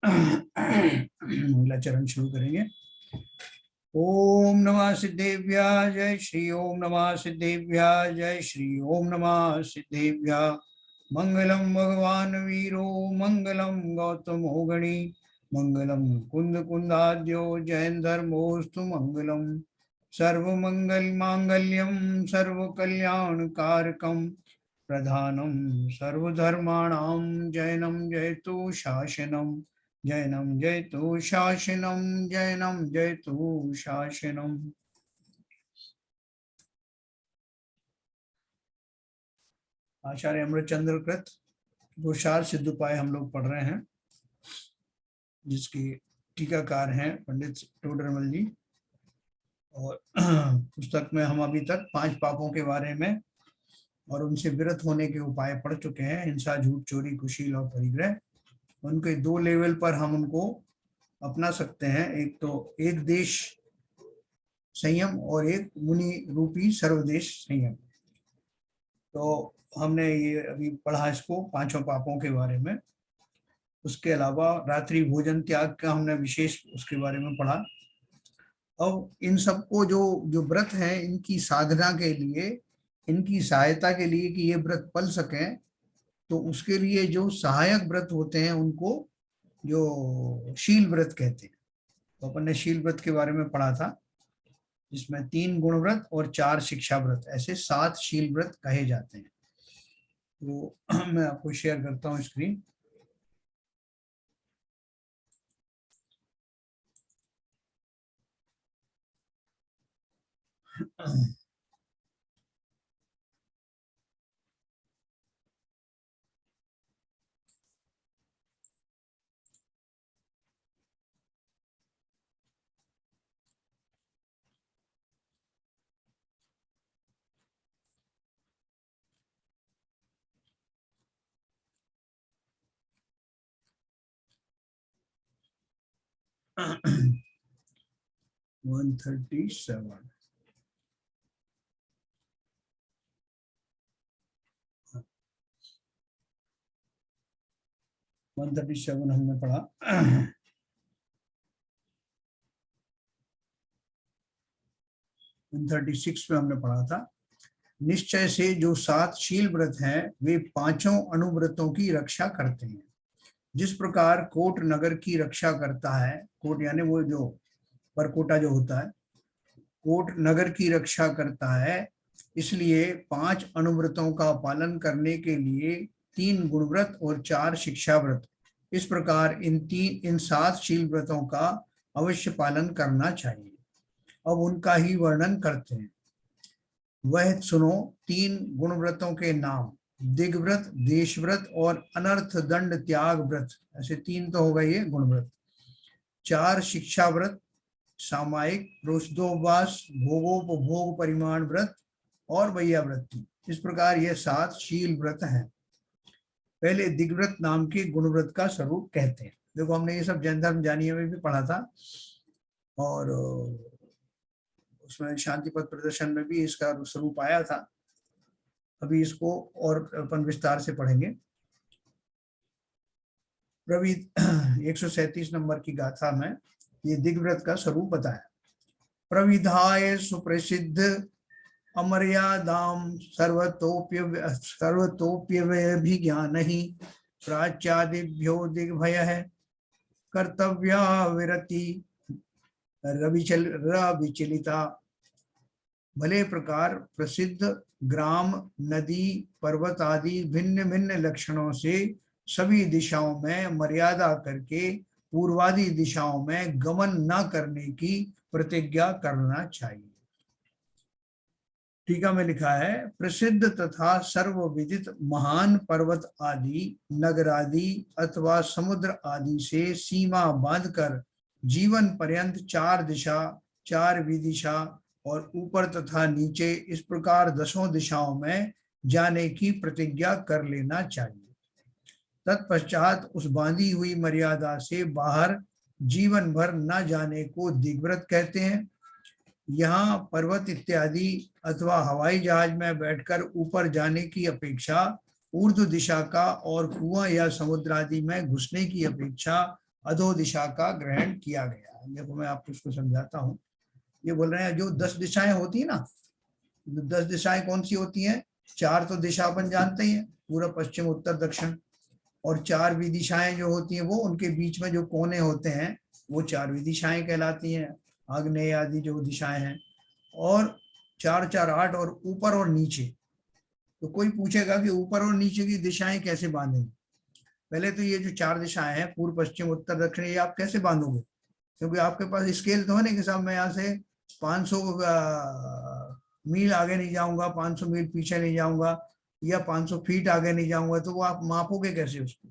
अगला चरण शुरू करेंगे। ओम नमः सिद्धेभ्यः जय श्री ओम नमः सिद्धेभ्यः जय श्री ओम नमः सिद्धेभ्यः। मंगलम भगवान वीरो मंगलम गौतमो गणी मंगलम कुंद कुंदाद्यो जैन धर्मोस्तु मंगलम। सर्वमंगल मांगल्यम सर्व कल्याण कारकम प्रधानम सर्वधर्माणां जैनम जयतु शासनम जैनम जयतु शासनम जैनम जयतु शासनम। आचार्य अमृतचंद्र कृत दोषार सिद्धोपाय हम लोग पढ़ रहे हैं, जिसके टीकाकार हैं पंडित टोडरमल जी। और पुस्तक में हम अभी तक 5 पापों के बारे में और उनसे विरत होने के उपाय पढ़ चुके हैं। हिंसा, झूठ, चोरी, कुशील और परिग्रह। उनके 2 लेवल पर हम उनको अपना सकते हैं। एक तो एक देश संयम और एक मुनि रूपी सर्वदेश संयम। तो हमने ये अभी पढ़ा इसको 5 पापों के बारे में। उसके अलावा रात्रि भोजन त्याग का हमने विशेष उसके बारे में पढ़ा। अब इन सबको जो व्रत हैं, इनकी साधना के लिए, इनकी सहायता के लिए कि ये व्रत पल सकें, तो उसके लिए जो सहायक व्रत होते हैं उनको जो शील व्रत कहते हैं। तो अपन ने शील व्रत के बारे में पढ़ा था, जिसमें 3 गुण व्रत और 4 शिक्षा व्रत, ऐसे 7 शील व्रत कहे जाते हैं। तो मैं आपको शेयर करता हूँ स्क्रीन। वन 137 137 हमने पढ़ा। 136 में हमने पढ़ा था, निश्चय से जो 7 शील व्रत हैं वे 5 अनुव्रतों की रक्षा करते हैं। जिस प्रकार कोट नगर की रक्षा करता है, कोट यानी वो जो परकोटा जो होता है, कोट नगर की रक्षा करता है, इसलिए 5 अनुव्रतों का पालन करने के लिए 3 गुणव्रत और 4 शिक्षा व्रत, इस प्रकार इन 7 शील व्रतों का अवश्य पालन करना चाहिए। अब उनका ही वर्णन करते हैं। वह सुनो 3 गुणव्रतों के नाम, दिग्व्रत, देशव्रत और अनर्थ दंड त्याग व्रत। ऐसे 3 तो हो गए ये गुणव्रत। 4 शिक्षा व्रत, सामायिक, रोषदोपवास, भोगोपभोग परिमाण व्रत और वैयावृत्ति। इस प्रकार यह 7 शील व्रत हैं। पहले दिग्व्रत नाम के गुणव्रत का स्वरूप कहते हैं। देखो हमने ये सब जैन धर्म जानिए में भी पढ़ा था, और उसमें शांति पथ प्रदर्शन में भी इसका स्वरूप आया था। अभी इसको और अपन विस्तार से पढ़ेंगे। प्रवीत 137 नंबर की गाथा में ये दिग्व्रत का स्वरूप बताया। प्रविधाय सुप्रसिद्ध अमर्यादाम सर्वतोप्यभिज्ञान ही प्राच्यादिभ्यो दिग्भय है कर्तव्या विरति रविचलिता। भले प्रकार प्रसिद्ध ग्राम, नदी, पर्वत आदि भिन्न भिन्न लक्षणों से सभी दिशाओं में मर्यादा करके पूर्वादि दिशाओं में गमन न करने की प्रतिज्ञा करना चाहिए। टीका में लिखा है, प्रसिद्ध तथा सर्वविदित महान पर्वत आदि, नगर आदि अथवा समुद्र आदि से सीमा बांधकर जीवन पर्यंत 4 दिशा, 4 विदिशा और ऊपर तथा नीचे, इस प्रकार 10 दिशाओं में जाने की प्रतिज्ञा कर लेना चाहिए। तत्पश्चात उस बांधी हुई मर्यादा से बाहर जीवन भर न जाने को दिग्व्रत कहते हैं। यहाँ पर्वत इत्यादि अथवा हवाई जहाज में बैठकर ऊपर जाने की अपेक्षा ऊर्ध्व दिशा का और कुआं या समुद्र आदि में घुसने की अपेक्षा अधो दिशा का ग्रहण किया गया। देखो मैं आपको इसको समझाता हूँ। ये बोल रहे हैं जो 10 दिशाएं होती है ना, 10 दिशाएं कौन सी होती हैं? 4 तो दिशा अपन जानते ही हैं, पूर्व पश्चिम उत्तर दक्षिण, और 4 विदिशाएं जो होती हैं वो उनके बीच में जो कोने होते हैं वो 4 विदिशाएं कहलाती हैं, आग्नेय आदि जो दिशाएं हैं। और 4 4 8 और ऊपर और नीचे। तो कोई पूछेगा कि ऊपर और नीचे की दिशाएं कैसे बांधेंगे? पहले तो ये जो 4 दिशाएं हैं पूर्व पश्चिम उत्तर दक्षिण, ये आप कैसे बांधोगे? क्योंकि आपके पास स्केल तो है नहीं कि साहब मैं यहाँ से 500 मील आगे नहीं जाऊंगा, 500 मील पीछे नहीं जाऊंगा, या 500 फीट आगे नहीं जाऊंगा, तो वो आप मापोगे कैसे उसको?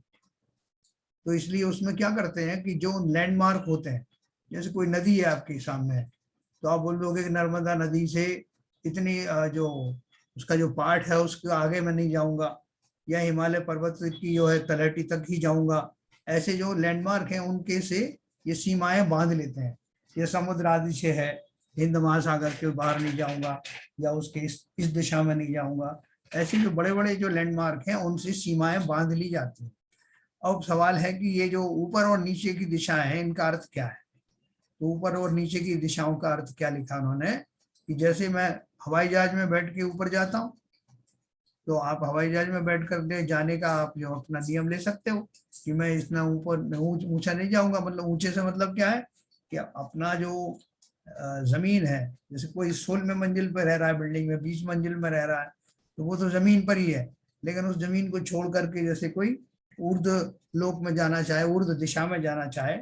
तो इसलिए उसमें क्या करते हैं कि जो लैंडमार्क होते हैं, जैसे कोई नदी है आपके सामने है, तो आप बोलोगे कि नर्मदा नदी से इतनी जो उसका जो पार्ट है उसके आगे मैं नहीं जाऊंगा, या हिमालय पर्वत की जो है तलहटी तक ही जाऊंगा। ऐसे जो लैंडमार्क हैं उनके से ये सीमाएं बांध लेते हैं। ये समुद्र आदि से है, हिंद महासागर के बाहर नहीं जाऊंगा, या उसके इस दिशा में नहीं जाऊंगा। ऐसे जो बड़े बड़े जो लैंडमार्क हैं उनसे सीमाएं बांध ली जाती हैं। अब सवाल है कि ये जो ऊपर और नीचे की दिशाएं हैं इनका अर्थ क्या है? तो ऊपर और नीचे की दिशाओं का अर्थ क्या लिखा उन्होंने कि जैसे मैं हवाई जहाज में बैठ के ऊपर जाता हूँ, तो आप हवाई जहाज में बैठ कर जाने का आप जो अपना नियम ले सकते हो कि मैं इतना ऊपर ऊंचा नहीं जाऊंगा। मतलब ऊंचे से मतलब क्या है कि अपना जो जमीन है, जैसे कोई 16वें मंजिल पर रह रहा है बिल्डिंग में, 20 मंजिल में रह रहा है, तो वो तो जमीन पर ही है। लेकिन उस जमीन को छोड़ करके जैसे कोई ऊर्ध्व लोक में जाना चाहे, ऊर्ध्व दिशा में जाना चाहे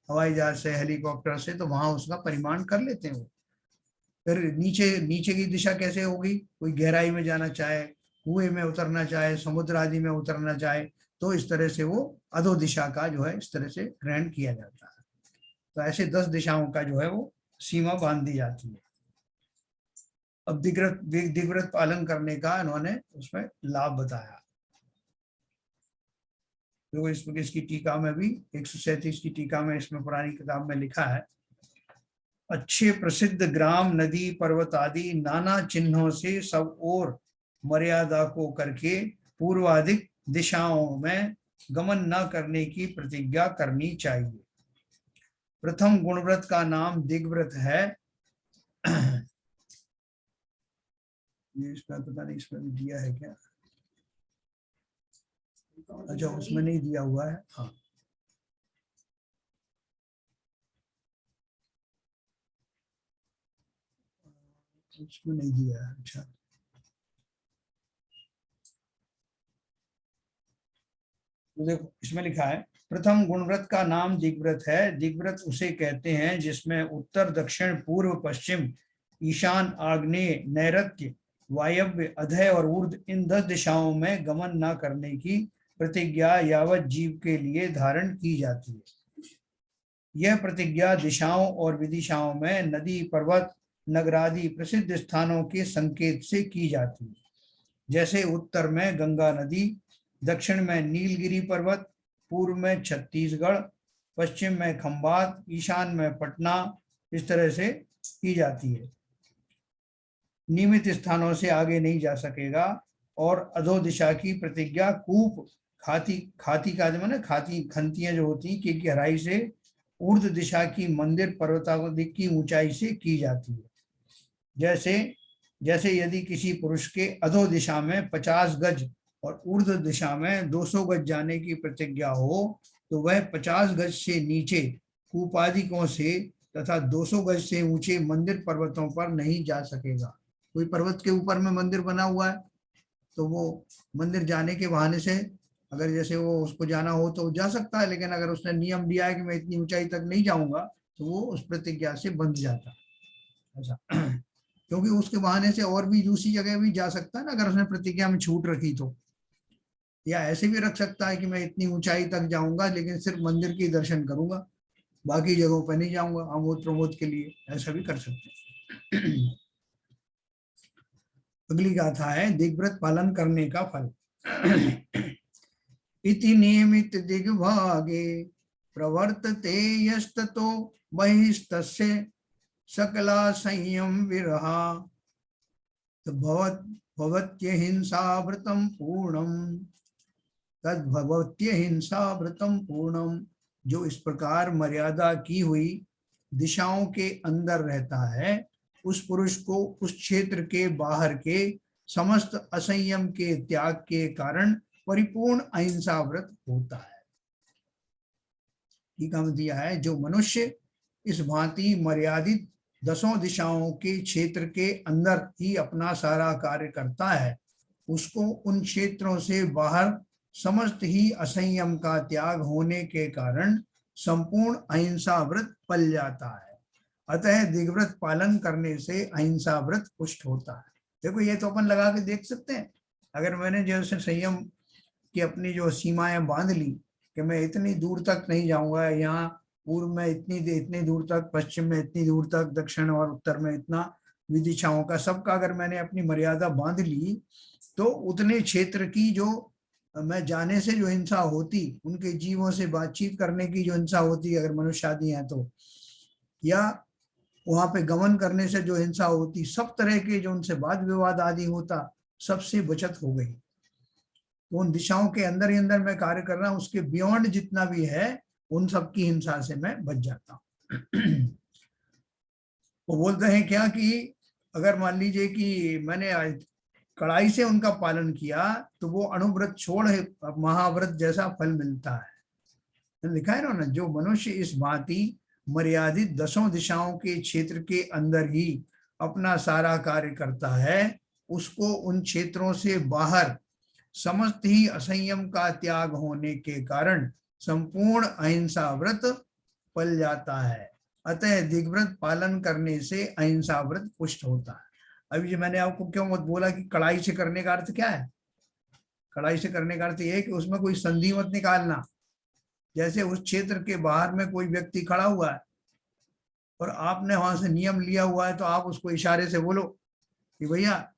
हवाई जहाज से, हेलीकॉप्टर से, तो वहां उसका परिमाण कर लेते हैं वो। फिर नीचे नीचे की दिशा कैसे होगी? कोई गहराई में जाना चाहे, कुएं में उतरना चाहे, समुद्र आदि में उतरना चाहे, तो इस तरह से वो अधो दिशा का जो है इस तरह से ग्रहण किया जाता है। तो ऐसे 10 दिशाओं का जो है वो सीमा बांध दी जाती है। अब दिग्व्रत पालन करने का इन्होंने उसमें लाभ बताया। तो इसकी टीका में भी 137 की टीका में इसमें पुरानी किताब में लिखा है, अच्छे प्रसिद्ध ग्राम नदी पर्वत आदि नाना चिन्हों से सब और मर्यादा को करके पूर्वाधिक दिशाओं में गमन न करने की प्रतिज्ञा करनी चाहिए। प्रथम गुणव्रत का नाम दिग्व्रत है। ये इसमें पता नहीं इसमें भी दिया है क्या? अच्छा उसमें नहीं दिया हुआ है। हाँ उसमें नहीं दिया है। अच्छा तो देखो इसमें लिखा है, प्रथम गुणव्रत का नाम दिग्व्रत है। दिग्व्रत उसे कहते हैं जिसमें उत्तर दक्षिण पूर्व पश्चिम ईशान आग्नेय नैऋत्य वायव्य अधय और ऊर्ध्व इन 10 दिशाओं में गमन न करने की प्रतिज्ञा यावत जीव के लिए धारण की जाती है। यह प्रतिज्ञा दिशाओं और विदिशाओं में नदी पर्वत नगरादि प्रसिद्ध स्थानों के संकेत से की जाती है। जैसे उत्तर में गंगा नदी, दक्षिण में नीलगिरी पर्वत, पूर्व में छत्तीसगढ़, पश्चिम में खंबात, ईशान में पटना, इस तरह से की जाती है। नियमित स्थानों से आगे नहीं जा सकेगा। और अधो दिशा की प्रतिज्ञा कूप खाती खाती का माने खाती खंतियां जो होती हैं की गहराई से ऊर्ध्व दिशा की मंदिर पर्वताधिक की ऊंचाई से की जाती है। जैसे जैसे यदि किसी पुरुष के अधो दिशा में 50 गज और ऊर्ध्व दिशा में 200 गज जाने की प्रतिज्ञा हो, तो वह 50 गज से नीचे कूपादिकों से तथा 200 गज से ऊंचे मंदिर पर्वतों पर नहीं जा सकेगा। कोई पर्वत के ऊपर में मंदिर बना हुआ है तो वो मंदिर जाने के बहाने से अगर जैसे वो उसको जाना हो तो जा सकता है, लेकिन अगर उसने नियम दिया है कि मैं इतनी ऊंचाई तक नहीं जाऊंगा तो वो उस प्रतिज्ञा से बंध जाता है। ऐसा क्योंकि उसके बहाने से और भी दूसरी जगह भी जा सकता है ना, अगर उसने प्रतिज्ञा में छूट रखी तो। या ऐसे भी रख सकता है कि मैं इतनी ऊंचाई तक जाऊंगा लेकिन सिर्फ मंदिर के दर्शन करूंगा, बाकी जगहों पर नहीं जाऊंगा आमोद प्रमोद के लिए, ऐसा भी कर सकते हैं। अगली गाथा है दिग्व्रत पालन करने का फल। इति नियमित दिग्भागे प्रवर्तते यस्ततो बहिस्तस्य सकला संयम विरहा तद्भवत्यहिंसावृतं पूर्णं जो इस प्रकार मर्यादा की हुई दिशाओं के अंदर रहता है, उस पुरुष को उस क्षेत्र के बाहर के समस्त असंयम के त्याग के कारण परिपूर्ण अहिंसा व्रत होता है। ठीक हम दिया है, जो मनुष्य इस भांति मर्यादित 10 दिशाओं के क्षेत्र के अंदर ही अपना सारा कार्य करता है, उसको उन क्षेत्रों से बाहर समस्त ही असंयम का त्याग होने के कारण संपूर्ण अहिंसा व्रत पल जाता है। अतः दिग्व्रत पालन करने से अहिंसा व्रत पुष्ट होता है। देखो ये तो अपन लगा के देख सकते हैं, अगर मैंने जैसे संयम की अपनी जो सीमाएं बांध ली कि मैं इतनी दूर तक नहीं जाऊंगा, यहाँ पूर्व में इतनी दूर तक, पश्चिम में इतनी दूर तक, दक्षिण और उत्तर में इतना, विदिशाओं का सबका अगर मैंने अपनी मर्यादा बांध ली, तो उतने क्षेत्र की जो मैं जाने से जो हिंसा होती, उनके जीवों से बातचीत करने की जो हिंसा होती अगर मनुष्य आदि हैं तो, या वहां पे गमन करने से जो हिंसा होती, सब तरह के जो उनसे वाद विवाद आदि होता, सबसे बचत हो गई। तो उन दिशाओं के अंदर ही अंदर मैं कार्य कर रहा हूं, उसके बियॉन्ड जितना भी है उन सब की हिंसा से मैं बच जाता हूं। वो बोलते हैं क्या कि अगर मान लीजिए कि मैंने कड़ाई से उनका पालन किया तो वो अणुव्रत छोड़ महाव्रत जैसा फल मिलता है। लिखा है ना, जो मनुष्य इस भांति मर्यादित 10 दिशाओं के क्षेत्र के अंदर ही अपना सारा कार्य करता है, उसको उन क्षेत्रों से बाहर समस्त ही असंयम का त्याग होने के कारण संपूर्ण अहिंसा व्रत पल जाता है। अतः दिग्व्रत पालन करने से अहिंसा व्रत पुष्ट होता है। अभी जो मैंने आपको क्यों मत बोला कि कड़ाई से करने का अर्थ क्या है? कड़ाई से करने का अर्थ यह है कि उसमें कोई संधि मत निकालना। जैसे उस क्षेत्र के बाहर में कोई व्यक्ति खड़ा हुआ है और आपने वहां से नियम लिया हुआ है, तो आप उसको इशारे से बोलो कि भैया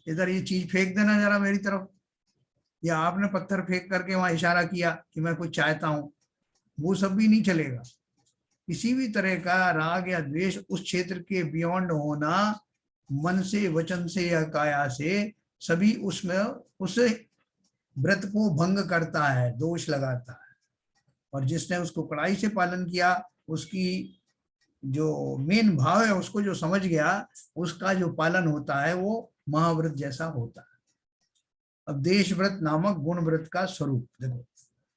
इधर ये चीज फेंक देना जरा मेरी तरफ, या आपने पत्थर फेंक करके वहां इशारा किया कि मैं कुछ चाहता हूं, वो सब भी नहीं चलेगा। किसी भी तरह का राग या द्वेष उस क्षेत्र के बियॉन्ड होना, मन से, वचन से या काया से, सभी उसमें उस व्रत को भंग करता है, दोष लगाता है। और जिसने उसको कड़ाई से पालन किया, उसकी जो मेन भाव है उसको जो समझ गया, उसका जो पालन होता है वो महाव्रत जैसा होता है। अब देश व्रत नामक गुण व्रत का स्वरूप देखो,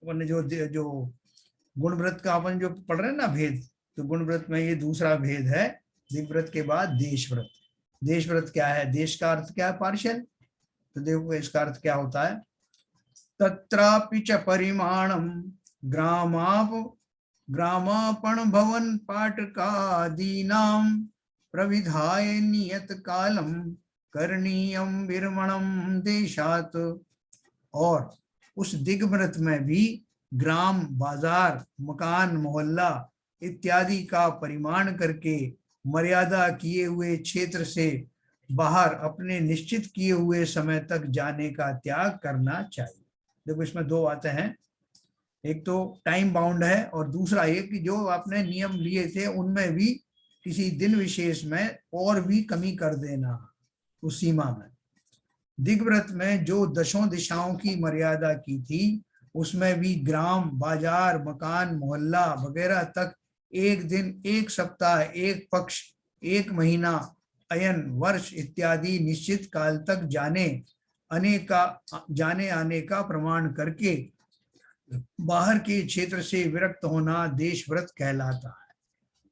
अपन जो गुण व्रत का अपन जो पढ़ रहे हैं ना भेद, तो गुण व्रत में ये दूसरा भेद है। दिग्व्रत के बाद देश व्रत। देश व्रत क्या है? देश का अर्थ क्या है? पार्शियल। तो देखो इसका अर्थ क्या होता है, तत्रापि च परिमाणम ग्रामापण भवन पाटकादीनां प्रविधाय नियत कालम करणीयम विरमणम देशात। और उस दिग्व्रत में भी ग्राम, बाजार, मकान, मोहल्ला इत्यादि का परिमाण करके मर्यादा किए हुए क्षेत्र से बाहर अपने निश्चित किए हुए समय तक जाने का त्याग करना चाहिए। देखो इसमें दो बातें हैं, एक तो टाइम बाउंड है और दूसरा ये कि जो आपने नियम लिए थे उनमें भी किसी दिन विशेष में और भी कमी कर देना उस सीमा में। दिग्व्रत में जो 10 दिशाओं की मर्यादा की थी, उसमें भी ग्राम, बाजार, मकान, मोहल्ला वगैरह तक एक दिन, एक सप्ताह, एक पक्ष, एक महीना, अयन, वर्ष इत्यादि निश्चित काल तक जाने आने का प्रमाण करके बाहर के क्षेत्र से विरक्त होना देश व्रत कहलाता है।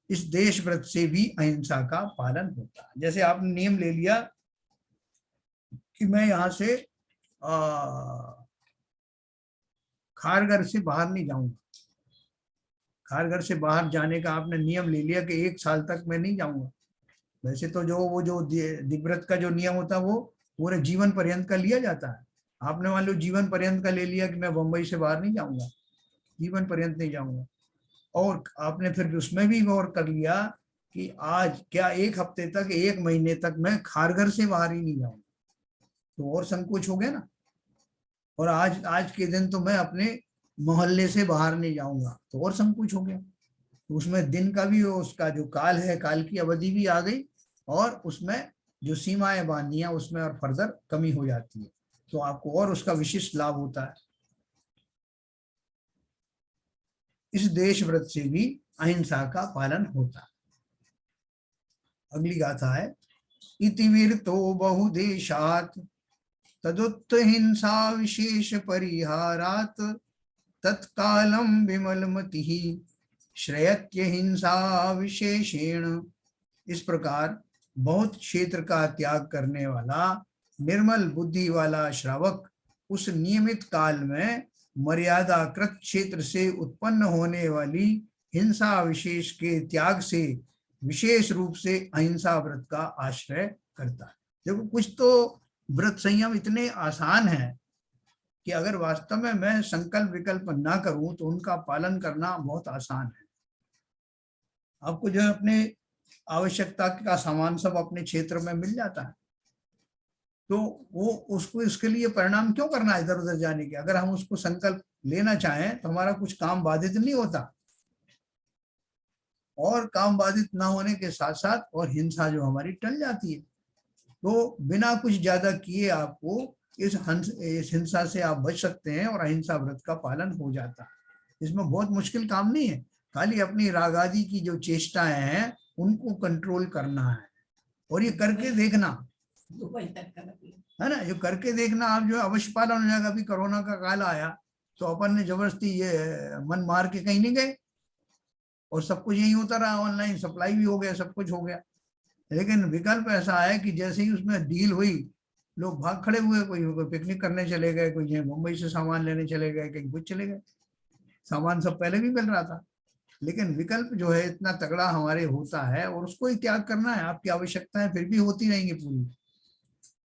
इस देश व्रत से भी अहिंसा का पालन होता है। जैसे आपने नियम ले लिया कि मैं यहाँ से खारघर से बाहर नहीं जाऊंगा, खारघर से बाहर जाने का आपने नियम ले लिया कि 1 साल तक मैं नहीं जाऊंगा। वैसे तो जो दिग्व्रत का जो नियम होता है वो पूरे जीवन पर्यंत का लिया जाता है। आपने मान लो जीवन पर्यंत का ले लिया कि मैं बंबई से बाहर नहीं जाऊंगा, जीवन पर्यंत नहीं जाऊंगा। और आपने फिर उसमें भी गौर कर लिया कि आज क्या 1 हफ्ते तक, 1 महीने तक मैं खारघर से बाहर ही नहीं जाऊंगा, तो और संकोच हो गया ना। और आज के दिन तो मैं अपने मोहल्ले से बाहर नहीं जाऊंगा, तो और संकोच हो गया। तो उसमें दिन का भी, उसका जो काल है, काल की अवधि भी आ गई, और उसमें जो सीमाएं बांधी हैं उसमें और फर्दर कमी हो जाती है, तो आपको और उसका विशिष्ट लाभ होता है। इस देश व्रत से भी अहिंसा का पालन होता है। अगली गाथा है, इति वीरतो बहुदेशात् तदुत्थ हिंसा विशेष परिहारात् तत्कालम विमलमतिः श्रेयत्य हिंसा विशेषेण। इस प्रकार बहुत क्षेत्र का त्याग करने वाला निर्मल बुद्धि वाला श्रावक उस नियमित काल में मर्यादाकृत क्षेत्र से उत्पन्न होने वाली हिंसा विशेष के त्याग से विशेष रूप से अहिंसा व्रत का आश्रय करता है। देखो, कुछ तो व्रत संयम इतने आसान हैं कि अगर वास्तव में मैं संकल्प विकल्प ना करूं तो उनका पालन करना बहुत आसान है। आपको जो है अपने आवश्यकता का सामान सब अपने क्षेत्र में मिल जाता है, तो वो उसको इसके लिए परिणाम क्यों करना है इधर उधर जाने के। अगर हम उसको संकल्प लेना चाहें तो हमारा कुछ काम बाधित नहीं होता, और काम बाधित ना होने के साथ साथ और हिंसा जो हमारी टल जाती है। तो बिना कुछ ज्यादा किए आपको इस हिंसा से आप बच सकते हैं और अहिंसा व्रत का पालन हो जाता है। इसमें बहुत मुश्किल काम नहीं है, खाली अपनी राग आदि की जो चेष्टाएं हैं उनको कंट्रोल करना है, और ये करके देखना है ना, जो करके देखना आप जो अवश्य पालन हो जाएगा। अभी कोरोना का काल आया तो अपन ने जबरदस्ती ये मन मार के कहीं नहीं गए, और सब कुछ यही होता रहा, ऑनलाइन सप्लाई भी हो गया, सब कुछ हो गया। लेकिन विकल्प ऐसा है कि जैसे ही उसमें डील हुई लोग भाग खड़े हुए, कोई पिकनिक करने चले गए, कोई मुंबई से सामान लेने चले गए, कहीं कुछ चले गए। सामान सब पहले भी मिल रहा था, लेकिन विकल्प जो है इतना तगड़ा हमारे होता है और उसको ही त्याग करना है। आपकी आवश्यकताएं फिर भी होती रहेंगी पूरी।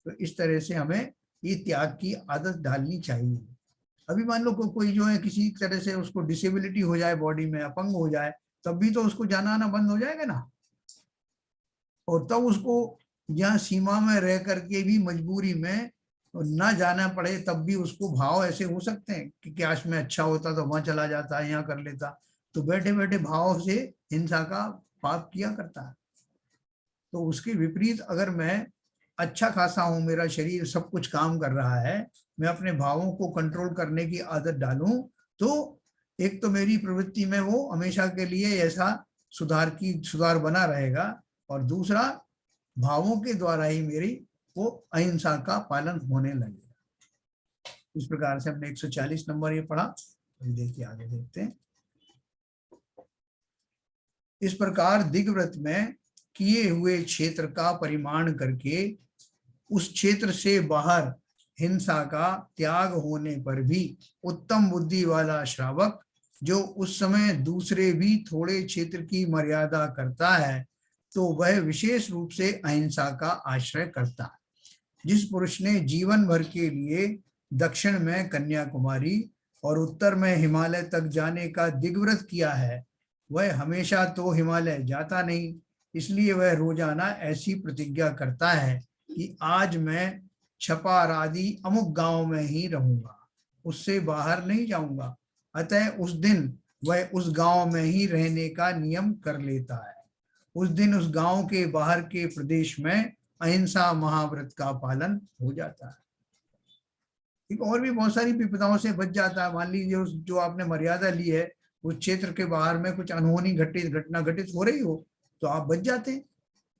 तो इस तरह से हमें ये त्याग की आदत डालनी चाहिए। अभी मान लो कोई जो है किसी तरह से उसको डिसेबिलिटी हो जाए, बॉडी में अपंग हो जाए, तब भी तो उसको जाना आना बंद हो जाएगा ना, और तब उसको यहाँ सीमा में रह करके भी मजबूरी में ना जाना पड़े, तब भी उसको भाव ऐसे हो सकते हैं कि काश में अच्छा होता तो वहां चला जाता, यहाँ कर लेता। तो बैठे बैठे भाव से हिंसा का पाप किया करता है। तो उसके विपरीत अगर मैं अच्छा खासा हूं, मेरा शरीर सब कुछ काम कर रहा है, मैं अपने भावों को कंट्रोल करने की आदत डालूं, तो एक तो मेरी प्रवृत्ति में वो हमेशा के लिए ऐसा सुधार बना रहेगा, और दूसरा भावों के द्वारा ही मेरी वो अहिंसा का पालन होने लगेगा। इस प्रकार से हमने 140 नंबर ये पढ़ा। देखिए आगे देखते हैं। इस प्रकार दिग्व्रत में किए हुए क्षेत्र का परिमाण करके उस क्षेत्र से बाहर हिंसा का त्याग होने पर भी उत्तम बुद्धि वाला श्रावक जो उस समय दूसरे भी थोड़े क्षेत्र की मर्यादा करता है, तो वह विशेष रूप से अहिंसा का आश्रय करता है। जिस पुरुष ने जीवन भर के लिए दक्षिण में कन्याकुमारी और उत्तर में हिमालय तक जाने का दिग्व्रत किया है, वह हमेशा तो हिमालय जाता नहीं, इसलिए वह रोजाना ऐसी प्रतिज्ञा करता है कि आज मैं छपार आदि अमुक गांव में ही रहूंगा, उससे बाहर नहीं जाऊंगा। अतः उस दिन वह उस गांव में ही रहने का नियम कर लेता है। उस दिन उस गांव के बाहर के प्रदेश में अहिंसा महाव्रत का पालन हो जाता है। ठीक, और भी बहुत सारी विपदाओं से बच जाता है। मान लीजिए जो आपने मर्यादा ली है, उस क्षेत्र के बाहर में कुछ अनहोनी घटना घटित हो रही हो तो आप बच जाते हैं।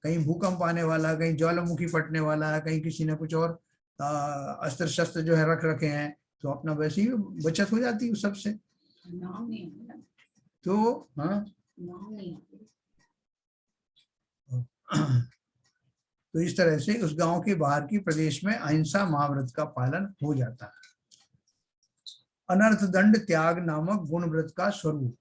कहीं भूकंप आने वाला, कहीं ज्वालामुखी फटने वाला है, कहीं किसी ने कुछ और अस्त्र शस्त्र जो है रख रखे हैं, तो अपना वैसे ही बचत हो जाती है उस सबसे। तो हाँ, तो इस तरह से उस गांव के बाहर की प्रदेश में अहिंसा महाव्रत का पालन हो जाता है। अनर्थ दंड त्याग नामक गुण व्रत का स्वरूप।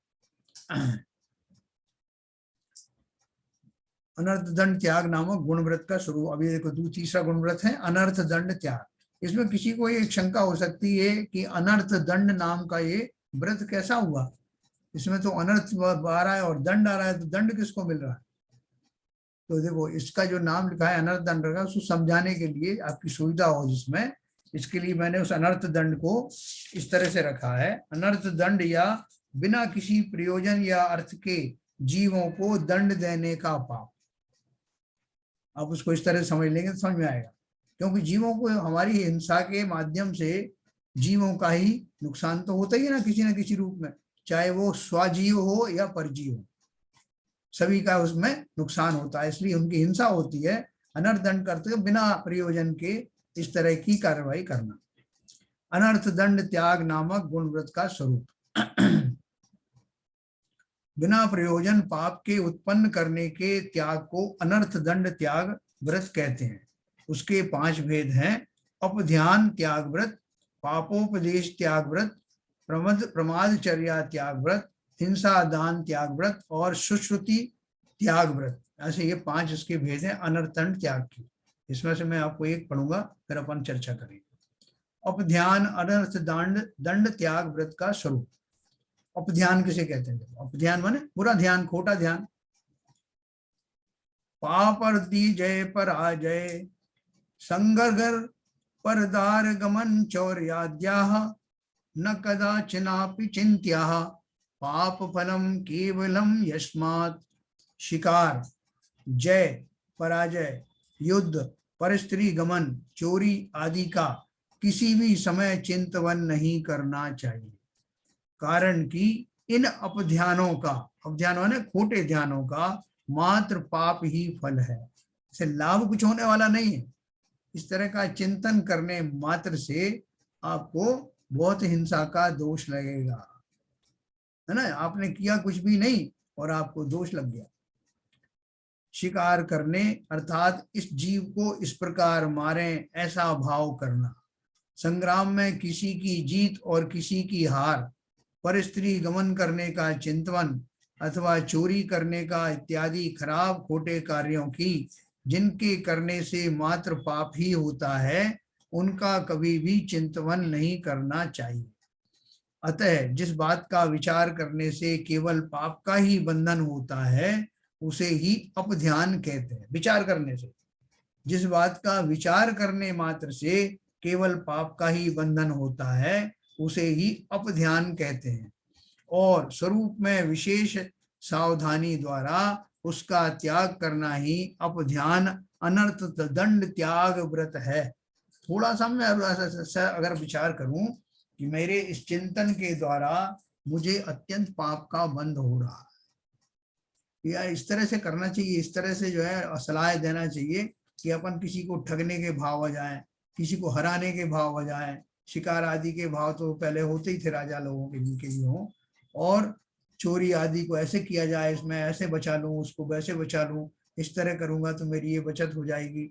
अनर्थ दंड त्याग नामक गुण व्रत का स्वरूप। अभी देखो तीसरा गुण व्रत है अनर्थ दंड त्याग। इसमें किसी को एक शंका हो सकती है कि अनर्थ दंड नाम का ये व्रत कैसा हुआ, इसमें तो अनर्थ आ रहा है और दंड आ रहा है, तो दंड किसको मिल रहा है। तो देखो इसका जो नाम लिखा है अनर्थ दंड का, उसको समझाने के लिए आपकी सुविधा हो जिसमें, इसके लिए मैंने उस अनर्थ दंड को इस तरह से रखा है। अनर्थ दंड या बिना किसी प्रयोजन या अर्थ के जीवों को दंड देने का पाप। आप उसको इस तरह से समझ लेंगे तो समझ में आएगा, क्योंकि जीवों को हमारी हिंसा के माध्यम से जीवों का ही नुकसान तो होता ही है ना किसी रूप में, चाहे वो स्वजीव हो या परजीव हो, सभी का उसमें नुकसान होता है, इसलिए उनकी हिंसा होती है। अनर्थ दंड करते बिना प्रयोजन के इस तरह की कार्रवाई करना। अनर्थ दंड त्याग नामक गुण व्रत का स्वरूप। बिना प्रयोजन पाप के उत्पन्न करने के त्याग को अनर्थ दंड त्याग व्रत कहते हैं। उसके 5 भेद हैं: अपध्यान त्याग व्रत, पापोपदेश त्याग व्रत, प्रमादचर्या त्याग व्रत, हिंसा दान त्याग व्रत और सुश्रुति त्याग व्रत। ऐसे ये 5 इसके भेद हैं अनर्थ दंड त्याग के। इसमें से मैं आपको एक पढ़ूंगा, फिर अपन चर्चा करेंगे। अपध्यान अनर्थ दंड त्याग व्रत का स्वरूप। अपध्यान किसे कहते हैं? अपध्यान माने बुरा ध्यान, खोटा ध्यान। पापर्दी जय पराजय संगर्गर परदार गमन चौर्याद्याः न कदाचिनापि चिन्त्याः पाप फलम केवलम यस्मात्। शिकार, जय, पराजय, युद्ध, परस्त्री गमन, चोरी आदि का किसी भी समय चिंतन नहीं करना चाहिए, कारण कि इन अपध्यानों का, अपध्यानों ने खोटे ध्यानों का मात्र पाप ही फल है, इसे लाभ कुछ होने वाला नहीं है। इस तरह का चिंतन करने मात्र से आपको बहुत हिंसा का दोष लगेगा, है ना। आपने किया कुछ भी नहीं और आपको दोष लग गया। शिकार करने अर्थात इस जीव को इस प्रकार मारें ऐसा भाव करना, संग्राम में किसी की जीत और किसी की हार, परस्त्री गमन करने का चिंतन अथवा चोरी करने का इत्यादि खराब खोटे कार्यों की, जिनके करने से मात्र पाप ही होता है, उनका कभी भी चिंतन नहीं करना चाहिए। अतः जिस बात का विचार करने से केवल पाप का ही बंधन होता है, उसे ही अपध्यान कहते हैं। विचार करने से, जिस बात का विचार करने मात्र से केवल पाप का ही बंधन होता है, उसे ही अपध्यान कहते हैं। और स्वरूप में विशेष सावधानी द्वारा उसका त्याग करना ही अपध्यान अनर्थ दंड त्याग व्रत है। थोड़ा सा मैं अगर विचार करूं कि मेरे इस चिंतन के द्वारा मुझे अत्यंत पाप का बंध हो रहा है, या इस तरह से करना चाहिए, इस तरह से जो है सलाह देना चाहिए कि अपन किसी को ठगने के भाव आ जाए, किसी को हराने के भाव आ जाए। शिकार आदि के भाव तो पहले होते ही थे राजा लोगों के, जिनके भी हो, और चोरी आदि को ऐसे किया जाए, इसमें ऐसे बचा लूं, उसको वैसे बचा लूं, इस तरह करूंगा तो मेरी ये बचत हो जाएगी।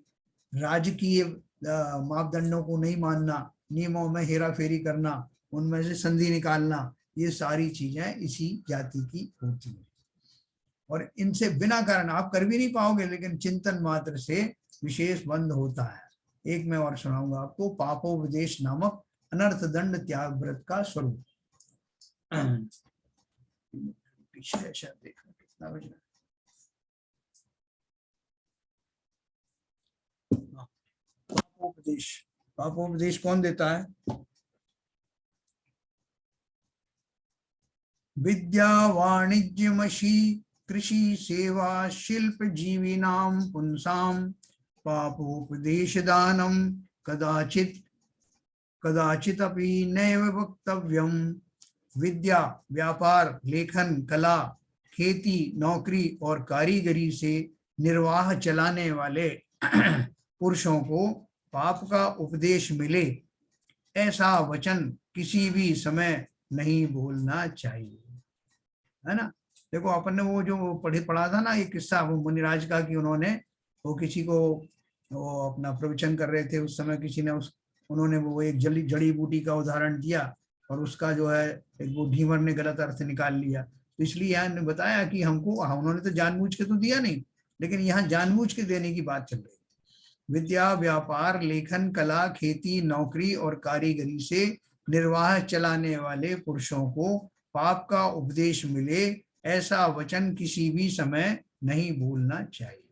राजकीय मापदंडों को नहीं मानना, नियमों में हेरा फेरी करना, उनमें से संधि निकालना, ये सारी चीजें इसी जाति की होती है। और इनसे बिना कारण आप कर भी नहीं पाओगे, लेकिन चिंतन मात्र से विशेष बंध होता है। एक मैं और सुनाऊंगा आपको, पापोपदेश नामक अनर्थ दंड त्याग व्रत का स्वरूप। पीछे देखना कितना बज रहा है। पापोपदेश, पापोपदेश कौन देता है? विद्या वाणिज्यमशी कृषि सेवा शिल्प जीविनाम पुंसाम पापोपदेश दानम कदाचित अपि नैव वक्तव्यम। विद्या, व्यापार, लेखन, कला, खेती, नौकरी और कारीगरी से निर्वाह चलाने वाले पुरुषों को पाप का उपदेश मिले ऐसा वचन किसी भी समय नहीं बोलना चाहिए, है ना। देखो अपन ने वो जो पढ़ा था ना, ये किस्सा वो मुनिराज का, कि उन्होंने वो किसी को वो अपना प्रवचन कर रहे थे, उस समय किसी ने उन्होंने वो एक जड़ी बूटी का उदाहरण दिया और उसका जो है एक वो ढीमर ने गलत अर्थ निकाल लिया। तो इसलिए यहाँ ने बताया कि हमको, उन्होंने तो जानबूझ के तो दिया नहीं, लेकिन यहाँ जानबूझ के देने की बात चल रही है। विद्या, व्यापार, लेखन, कला, खेती, नौकरी और कारीगरी से निर्वाह चलाने वाले पुरुषों को पाप का उपदेश मिले ऐसा वचन किसी भी समय नहीं बोलना चाहिए।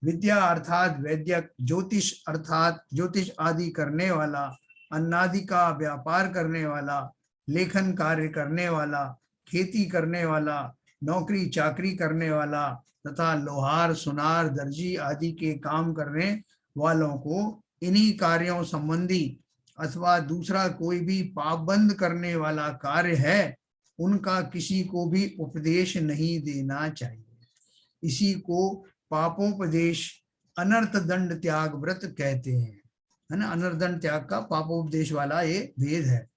विद्या अर्थात वैद्यक, ज्योतिष अर्थात ज्योतिष आदि करने वाला, अन्नादि का व्यापार करने वाला, लेखन कार्य करने वाला, खेती करने वाला, नौकरी चाकरी करने वाला तथा लोहार, सुनार, दर्जी आदि के काम करने वालों को इन्हीं कार्यों संबंधी अथवा दूसरा कोई भी पाबंद करने वाला कार्य है उनका किसी को भी उपदेश नहीं देना चाहिए। इसी को पापोपदेश अनर्थ दंड त्याग व्रत कहते हैं, है ना। अनर्थ दंड त्याग का पापोपदेश वाला ये भेद है।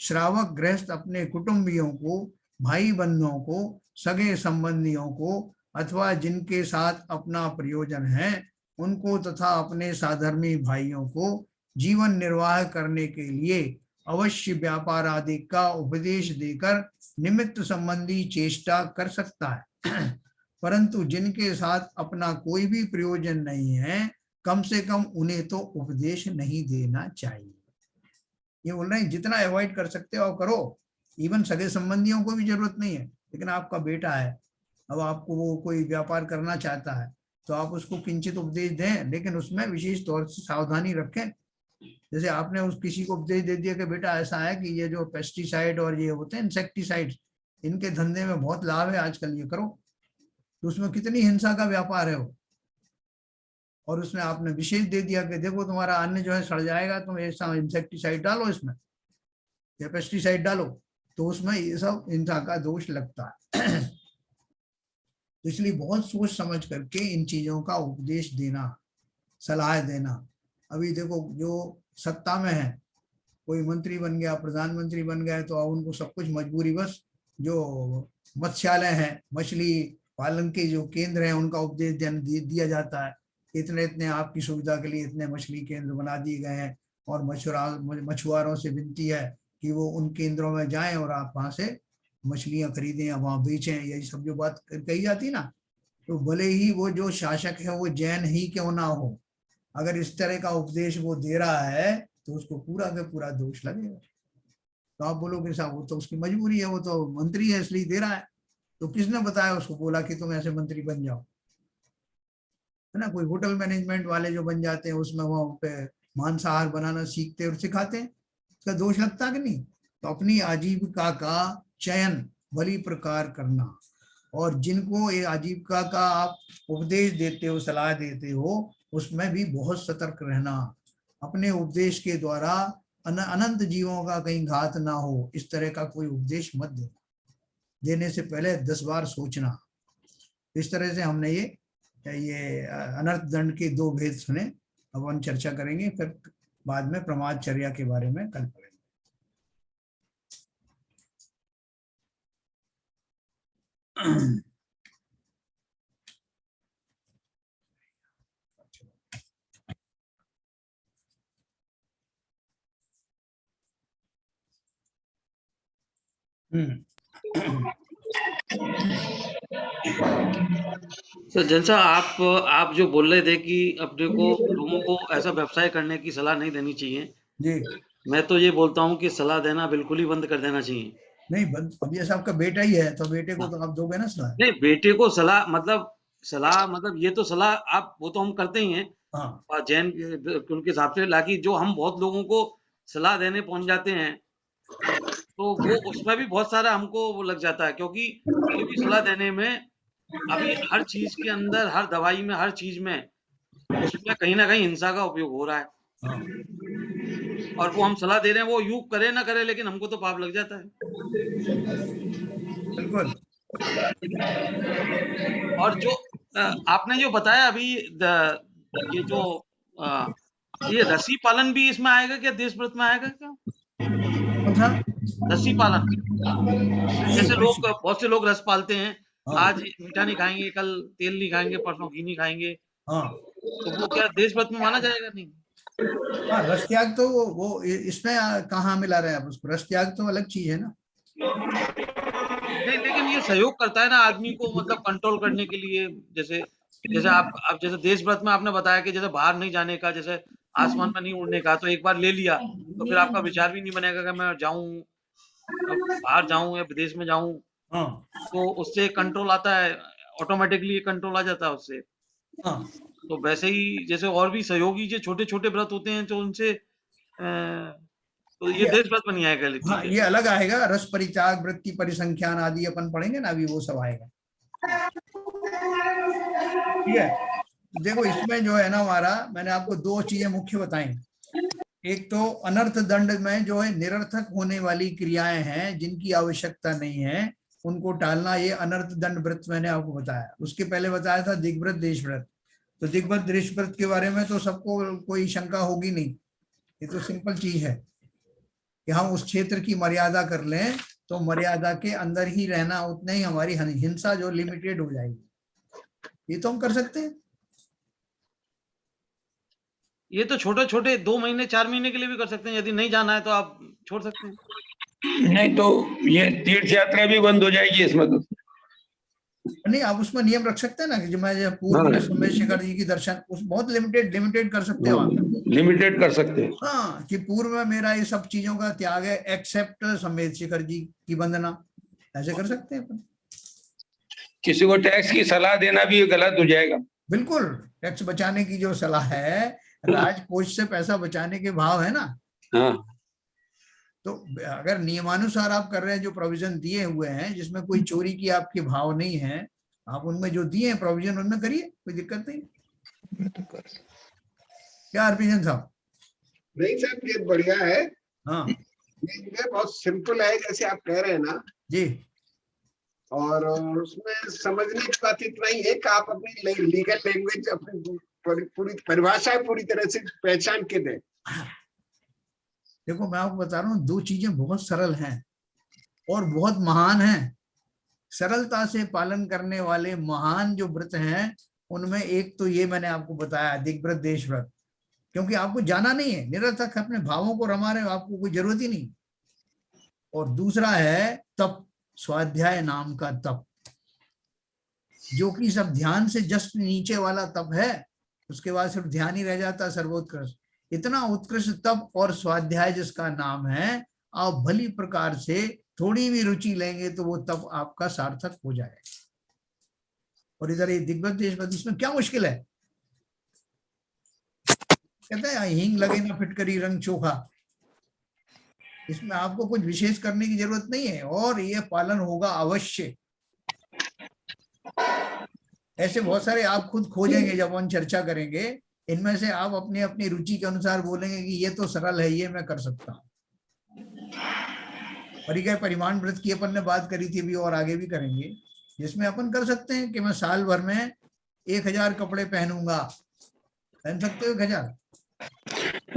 श्रावक गृहस्थ अपने कुटुंबियों को, भाई बंधुओं को, सगे संबंधियों को अथवा जिनके साथ अपना प्रयोजन है उनको तथा अपने साधर्मी भाइयों को जीवन निर्वाह करने के लिए अवश्य व्यापार आदि का उपदेश देकर निमित्त संबंधी चेष्टा कर सकता है। परंतु जिनके साथ अपना कोई भी प्रयोजन नहीं है, कम से कम उन्हें तो उपदेश नहीं देना चाहिए। ये बोल रहे हैं जितना अवॉइड कर सकते हो करो। इवन सगे संबंधियों को भी जरूरत नहीं है, लेकिन आपका बेटा है, अब आपको वो कोई व्यापार करना चाहता है तो आप उसको किंचित उपदेश दें, लेकिन उसमें विशेष तौर से सावधानी रखें। जैसे आपने उस किसी को उपदेश दे दिया कि बेटा ऐसा है कि ये जो पेस्टिसाइड और ये होते हैं इंसेक्टिसाइड, इनके धंधे में बहुत लाभ है आजकल, ये करो, तो उसमें कितनी हिंसा का व्यापार है वो। और उसमें आपने विशेष दे दिया कि देखो तुम्हारा अन्न जो है सड़ जाएगा, तुम ऐसा इंसेक्टिसाइड डालो इसमें या पेस्टिसाइड डालो, तो उसमें ये सब हिंसा का दोष लगता है। तो इसलिए बहुत सोच समझ करके इन चीजों का उपदेश देना, सलाह देना। अभी देखो जो सत्ता में है, कोई मंत्री बन गया, प्रधानमंत्री बन गया, तो अब उनको सब कुछ मजबूरी बस जो मत्स्यालय है, मछली पालन के जो केंद्र हैं, उनका उपदेश दिया जाता है। इतने इतने आपकी सुविधा के लिए इतने मछली केंद्र बना दिए गए हैं, और मछुआरों से विनती है कि वो उन केंद्रों में जाएं और आप वहां से मछलियां खरीदें या वहां बेचें, यही सब जो बात कही जाती ना। तो भले ही वो जो शासक है वो जैन ही क्यों ना हो, अगर इस तरह का उपदेश वो दे रहा है तो उसको पूरा का पूरा दोष लगेगा। तो आप बोलोगे साहब वो तो उसकी मजबूरी है, वो तो मंत्री है इसलिए दे रहा है। तो किसने बताया उसको, बोला कि तुम ऐसे मंत्री बन जाओ, है ना। कोई होटल मैनेजमेंट वाले जो बन जाते हैं, उसमें वहां पे मांसाहार बनाना सीखते और सिखाते हैं, उसका दोष लगता कि नहीं। तो अपनी आजीविका का चयन भली प्रकार करना, और जिनको ये आजीविका का आप उपदेश देते हो, सलाह देते हो, उसमें भी बहुत सतर्क रहना। अपने उपदेश के द्वारा अनंत जीवों का कहीं घात ना हो, इस तरह का कोई उपदेश मत देना। देने से पहले 10 बार सोचना। इस तरह से हमने ये अनर्थ दंड के 2 भेद सुने। अब हम चर्चा करेंगे फिर बाद में प्रमादचर्या के बारे में कल पढ़ेंगे। सर जलसा आप जो बोल रहे थे कि अपने को लोगों को ऐसा व्यवसाय करने की सलाह नहीं देनी चाहिए जी, मैं तो ये बोलता हूँ कि सलाह देना बिल्कुल ही बंद कर देना चाहिए। नहीं अब ये आपका बेटा ही है तो बेटे को तो आप दोगे ना सलाह। नहीं बेटे को सलाह मतलब ये तो सलाह आप वो तो हम करते ही हैं हाँ और जैन कुल के हिसाब से, लाकि जो हम बहुत लोगों को सलाह देने पहुंच जाते हैं तो वो उसमें भी बहुत सारा हमको वो लग जाता है, क्योंकि कोई भी सलाह देने में अभी हर चीज के अंदर, हर दवाई में, हर चीज में उसमें कहीं ना कहीं हिंसा का उपयोग हो रहा है। हाँ और वो हम सलाह दे रहे हैं, वो यूं करे ना करे, लेकिन हमको तो पाप लग जाता है। बिल्कुल। और जो आपने जो बताया अभी ये जो ये रस्सी पालन भी इसमें आएगा क्या, देश व्रत में आएगा क्या? कौन सा? रस्सी पालन, कृषि जैसे लोग, कृषि। बहुत से लोग रस पालते हैं, हाँ आज मीठा नहीं खाएंगे, कल तेल नहीं खाएंगे, परसों घी नहीं खाएंगे, हाँ तो वो क्या देश व्रत में माना जाएगा? नहीं। हाँ, रस त्याग तो वो इसमें कहाँ मिला रहे हैं आप उसको, रस त्याग तो अलग चीज है ना। नहीं, लेकिन ये सहयोग करता है ना आदमी को, मतलब कंट्रोल करने के लिए। जैसे जैसे आप जैसे देश व्रत में आपने बताया कि जैसे बाहर नहीं जाने का, जैसे आसमान में नहीं उड़ने का, तो एक बार ले लिया तो फिर आपका विचार भी नहीं बनेगा कि मैं जाऊं, अब बाहर जाऊं या विदेश में जाऊं। हाँ तो उससे कंट्रोल आता है, ऑटोमेटिकली कंट्रोल आ जाता है उससे। हाँ तो वैसे ही जैसे और भी सहयोगी जो छोटे छोटे व्रत होते हैं, तो उनसे तो ये ये देश व्रत में नहीं आएगा, हाँ ठीक है। ये अलग आएगा, रस परित्याग, वृत्ति परिसंख्यान आदि अपन पढ़ेंगे ना, अभी वो सब आएगा। ठीक है। देखो इसमें जो है ना हमारा, मैंने आपको 2 चीजें मुख्य बताई एक तो अनर्थ दंड में जो है निरर्थक होने वाली क्रियाएं हैं जिनकी आवश्यकता नहीं है उनको टालना, ये अनर्थ दंड व्रत मैंने आपको बताया। उसके पहले बताया था दिग्व्रत देश व्रत। तो दिग्व्रत देश व्रत के बारे में तो सबको कोई शंका होगी नहीं, ये तो सिंपल चीज है कि हम उस क्षेत्र की मर्यादा कर लें तो मर्यादा के अंदर ही रहना, उतने ही हमारी हिंसा जो लिमिटेड हो जाएगी, ये तो हम कर सकते हैं। ये तो छोटे-छोटे 2 महीने 4 महीने के लिए भी कर सकते हैं, यदि नहीं जाना है तो आप छोड़ सकते हैं। नहीं तो ये तीर्थ यात्रा भी बंद हो जाएगी इसमें तो। नहीं, आप उसमें नियम रख सकते हैं ना कि जो मैं पूर्व में सोमेश्वर जी की दर्शन, उस बहुत लिमिटेड कर सकते हैं आप, लिमिटेड कर सकते हैं। हाँ, कि पूर्व में मेरा ये सब चीजों का त्याग है एक्सेप्ट सोमेश्वर जी की वंदना, ऐसे कर सकते हैं अपन। किसी को टैक्स की सलाह देना भी गलत हो जाएगा। बिल्कुल, टैक्स बचाने की जो सलाह है, राजकोष से पैसा बचाने के भाव है ना। हाँ। तो अगर नियमानुसार आप कर रहे हैं, जो प्रोविजन दिए हुए हैं जिसमें कोई चोरी की आपके भाव नहीं है, आप उनमें जो दिए हैं प्रोविजन उनमें करिए, कोई दिक्कत नहीं। क्या हरभजन साहब? नहीं सर, ये बढ़िया है। हाँ ये बहुत सिंपल है जैसे आप कह रहे हैं ना जी, और उसमें समझने की बात इतना ही है कि आप अपनी लीगल लैंग्वेज, अपनी पूरी परिभाषा पूरी तरह से पहचान के दें। देखो मैं आपको बता रहा हूँ, दो चीजें बहुत सरल हैं और बहुत महान हैं। सरलता से पालन करने वाले महान जो व्रत हैं उनमें एक तो ये मैंने आपको बताया, दिग्व्रत देश व्रत, क्योंकि आपको जाना नहीं है, निरर्थक अपने भावों को रमा रहे हो, आपको कोई जरूरत ही नहीं। और दूसरा है तप, स्वाध्याय नाम का तप, जो कि सब ध्यान से जस्ट नीचे वाला तप है, उसके बाद सिर्फ ध्यान ही रह जाता, सर्वोत्कृष्ट। इतना उत्कृष्ट तप और स्वाध्याय जिसका नाम है, आप भली प्रकार से थोड़ी भी रुचि लेंगे तो वो तप आपका सार्थक हो जाएगा। और इधर ये दिग्व्रत देश व्रत, इसमें क्या मुश्किल है? कहते हैं हींग लगे ना फिटकरी रंग चोखा, इसमें आपको कुछ विशेष करने की जरूरत नहीं है और ये पालन होगा अवश्य। ऐसे बहुत सारे आप खुद खोजेंगे जब हम चर्चा करेंगे, इनमें से आप अपनी अपनी रुचि के अनुसार बोलेंगे कि ये तो सरल है, ये मैं कर सकता हूँ। परिग्रह परिमाण व्रत की अपन ने बात करी थी अभी, और आगे भी करेंगे, जिसमें अपन कर सकते हैं कि मैं साल भर में 1000 कपड़े पहनूंगा। पहन सकते हो 1000?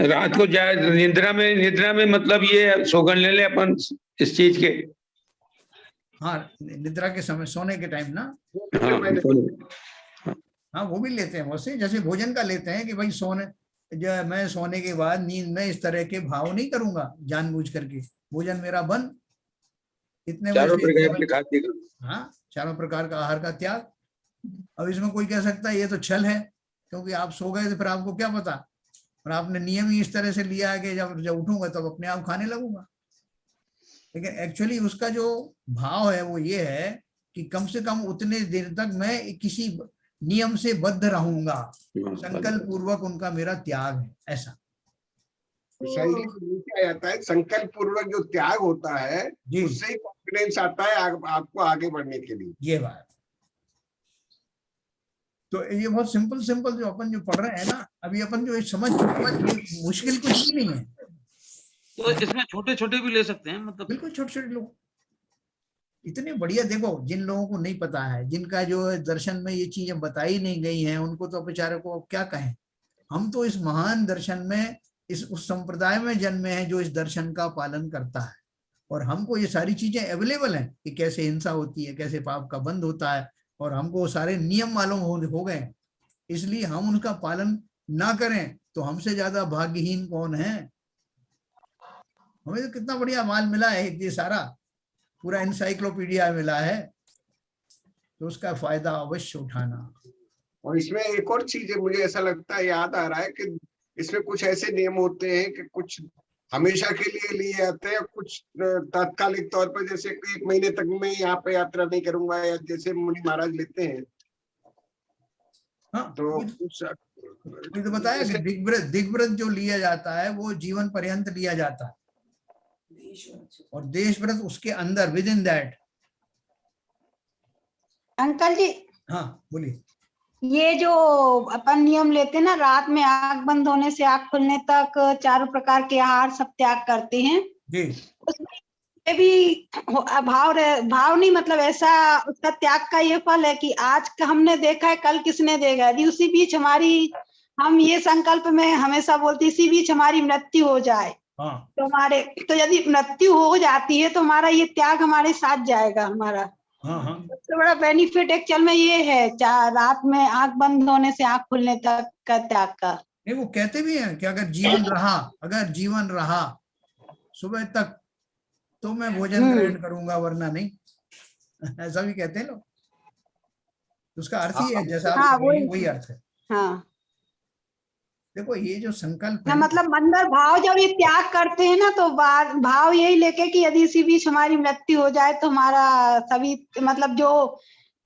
रात को जाए निद्रा में मतलब ये सौगंध ले ले अपन इस चीज के। हाँ, निद्रा के समय, सोने के टाइम ना। हाँ वो भी लेते हैं बहुत से, जैसे भोजन का लेते हैं कि भाई सोने, जो मैं सोने के बाद नींद में इस तरह के भाव नहीं करूंगा जानबूझ करके, भोजन मेरा बंद, इतने बजे। हाँ, चारों प्रकार का आहार का त्याग। अब इसमें कोई कह सकता है ये तो छल है, क्योंकि आप सो गए तो फिर आपको क्या पता, और आपने नियम ही इस तरह से लिया है कि जब उठूंगा तब अपने आप खाने लगूंगा। लेकिन एक्चुअली उसका जो भाव है वो ये है कि कम से कम उतने देर तक मैं किसी नियम से बद्ध रहूंगा, संकल्प पूर्वक उनका मेरा त्याग है, ऐसा। सही क्या जाता है, संकल्प पूर्वक जो त्याग होता है उससे ही कॉन्फिडेंस आता है आपको आगे बढ़ने के लिए। ये बात तो ये बहुत सिंपल जो अपन जो पढ़ रहे हैं ना अभी, अपन जो समझ चुके हैं, ये मुश्किल कुछ भी नहीं है। तो इसमें छोटे-छोटे भी ले सकते हैं, मतलब बिल्कुल छोटे लोग, इतने बढ़िया। देखो जिन लोगों को नहीं पता है, जिनका जो दर्शन में ये चीजें बताई नहीं गई हैं, उनको तो बेचारे को क्या कहें। हम तो इस महान दर्शन में, इस उस संप्रदाय में जन्मे हैं जो इस दर्शन का पालन करता है, और हमको ये सारी चीजें अवेलेबल हैं कि कैसे हिंसा होती है, कैसे पाप का बंद होता है, और हमको सारे नियम मालूम हो गए। इसलिए हम उनका पालन ना करें तो हमसे ज्यादा भाग्यहीन कौन है। हमें तो कितना बढ़िया माल मिला है, ये सारा पूरा एनसाइक्लोपीडिया मिला है, तो उसका फायदा अवश्य उठाना। और इसमें एक और चीज है, मुझे ऐसा लगता है, याद आ रहा है कि इसमें कुछ ऐसे नियम होते हैं कि कुछ हमेशा के लिए जाते हैं, कुछ तात्कालिक तौर पर, जैसे 1 महीने तक मैं यहाँ पे यात्रा नहीं करूंगा, या जैसे मुनि महाराज लेते हैं। हाँ, तो तो बताया कि दिग्व्रत जो लिया जाता है वो जीवन पर्यंत लिया जाता है, और देश व्रत उसके अंदर, विद इन दैट। अंकल जी, हाँ बोलिए। ये जो अपन नियम लेते हैं ना, रात में आंख बंद होने से आंख खुलने तक 4 प्रकार के आहार सब त्याग करते हैं, जी उसमें ये भी भाव नहीं, मतलब ऐसा उसका त्याग का ये फल है कि आज का हमने देखा है, कल किसने देखा है। यदि उसी बीच हमारी, हम ये संकल्प में हमेशा बोलते इसी बीच हमारी मृत्यु हो जाए, हाँ तो यदि मृत्यु हो जाती है तो हमारा ये त्याग हमारे साथ जाएगा हमारा। हाँ हाँ सबसे बड़ा बेनिफिट एक्चुअल में ये है, रात में आंख बंद होने से आंख खुलने तक का त्याग का। नहीं, वो कहते भी हैं कि अगर जीवन रहा सुबह तक तो मैं भोजन ग्रहण करूंगा, वरना नहीं। ऐसा भी कहते हैं लोग। उसका अर्थ ही है जैसा आप हाँ, कह रही हैं, वही अर्थ है। हाँ देखो ये जो संकल्प है हाँ, ना, मतलब अंदर भाव जब ये त्याग करते हैं ना, तो भाव यही लेके कि यदि इसी बीच हमारी मृत्यु हो जाए तो हमारा सभी, मतलब जो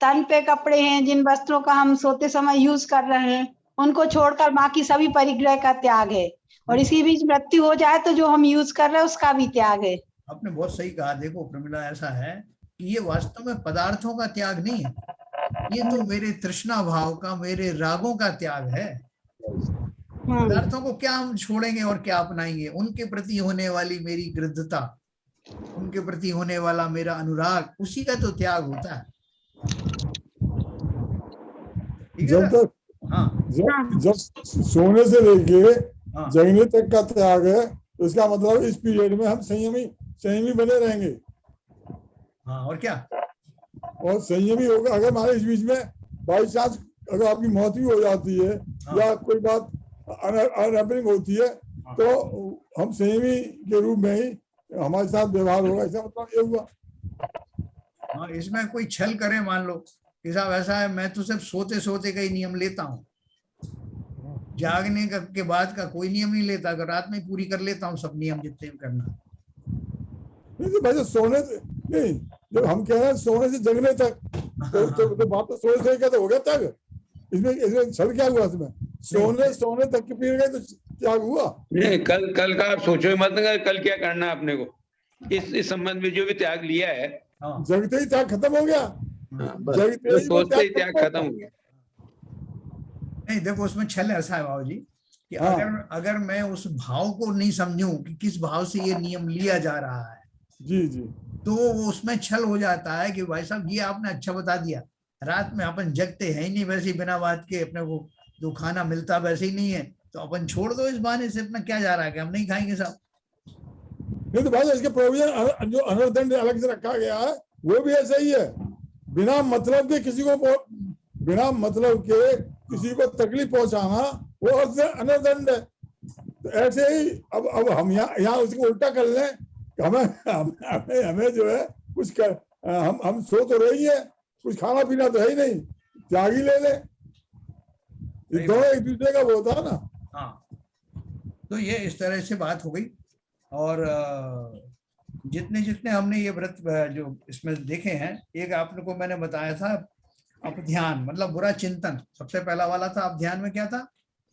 तन पे कपड़े हैं, जिन वस्त्रों का हम सोते समय यूज कर रहे हैं, उनको छोड़कर बाकी सभी परिग्रह का त्याग है, और इसी बीच मृत्यु हो जाए तो जो हम यूज कर रहे हैं उसका भी त्याग है। आपने बहुत सही कहा। देखो प्रमिला, ऐसा है कि ये वास्तव में पदार्थों का त्याग नहीं है, ये तो मेरे तृष्णा भाव का, मेरे रागों का त्याग है। पदार्थों को क्या हम छोड़ेंगे और क्या अपनाएंगे? उनके प्रति होने वाली मेरी गृद्धता, उनके प्रति होने वाला मेरा अनुराग, उसी का तो त्याग होता है। ठीक है जब ना? तक हाँ जब सोने से लेके हाँ जगने तक का त्याग है, तो इसका मतलब इस पीरियड में हम संयमी बने रहेंगे। हाँ, और क्या? और संयमी होगा। अगर हमारे इस बीच में बाई चांस अगर आपकी मौत भी हो जाती है, हाँ। या कोई बात अनहैपनिंग होती है, तो हम संयमी के रूप में ही हमारे साथ व्यवहार होगा। ऐसा मतलब ये हुआ। हाँ, इसमें कोई छल करे, मान लो कि साहब ऐसा है, मैं तो सिर्फ सोते सोते का ही नियम लेता हूँ, जागने के बाद का कोई नियम नहीं लेता, अगर रात में पूरी कर लेता हूँ सब नियम जितने भी करना। नहीं तो भाई सोने से नहीं, जब हम कह रहे हैं सोने से जगने तक, तो बात तो सोने से क्या तो हो गया तक। इसमें छल क्या हुआ? इसमें सोने तक की पीरियड गए तो त्याग हुआ नहीं, कल का आप सोचो मत, कल क्या करना है अपने को, इस संबंध में जो भी त्याग लिया है। हाँ। जगते ही त्याग खत्म हो गया। बस जगते ही सोचते ही त्याग खत्म हो गया। नहीं देखो, उसमें छल ऐसा है बाबू जी कि हाँ। अगर मैं उस भाव को नहीं समझूं कि किस भाव से ये नियम लिया जा रहा है, जी जी, तो वो उसमें छल हो जाता है कि भाई साहब ये आपने अच्छा बता दिया, रात में अपन जगते हैं ही नहीं वैसे ही, बिना बात के अपने को जो खाना मिलता वैसे ही नहीं है, तो अपन छोड़ दो, इस बहाने से अपना क्या जा रहा है कि हम नहीं खाएंगे साहब। नहीं तो भाई इसके प्रोविजन जो अनर्दंड अलग से रखा गया है वो भी ऐसा ही है। बिना मतलब के किसी को तकलीफ पहुंचाना वो अनर्दंड है। तो ऐसे ही अब हम यहाँ उसको उल्टा कर लें, हमें जो है कुछ कर, हम सो तो रही है, कुछ खाना पीना तो है ही नहीं, त्याग ही ले ले। दोनों एक दूसरे का वो होता है ना। हाँ, तो ये इस तरह से बात हो गई। और जितने जितने हमने ये व्रत जो इसमें देखे हैं, एक आपने को मैंने बताया था अपध्यान, मतलब बुरा चिंतन। सबसे पहला वाला था अपध्यान में क्या था?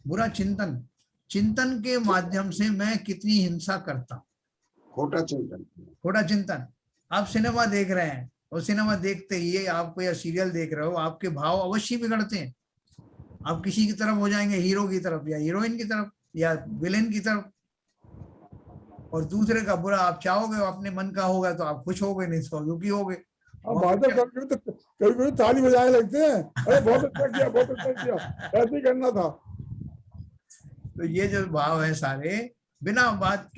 बुरा चिंतन। चिंतन के माध्यम से मैं कितनी हिंसा करता हूं, खोटा चिंतन। खोटा चिंतन। आप सिनेमा देख रहे हैं और सिनेमा देखते ही आपको, या सीरियल देख रहे हो, आपके भाव अवश्य बिगड़ते हैं। आप किसी की तरफ हो जाएंगे, हीरो की तरफ या हीरोइन की तरफ या विलेन की तरफ, और दूसरे का बुरा आप चाहोगे, अपने मन का होगा तो आप खुश होगे, नहीं तो दुखी होगे। कभी ताली बजाने लगते हैं, अरे बहुत अच्छा किया, बहुत अच्छा किया, ऐसे ही करना था। तो ये जो भाव है सारे बिना बात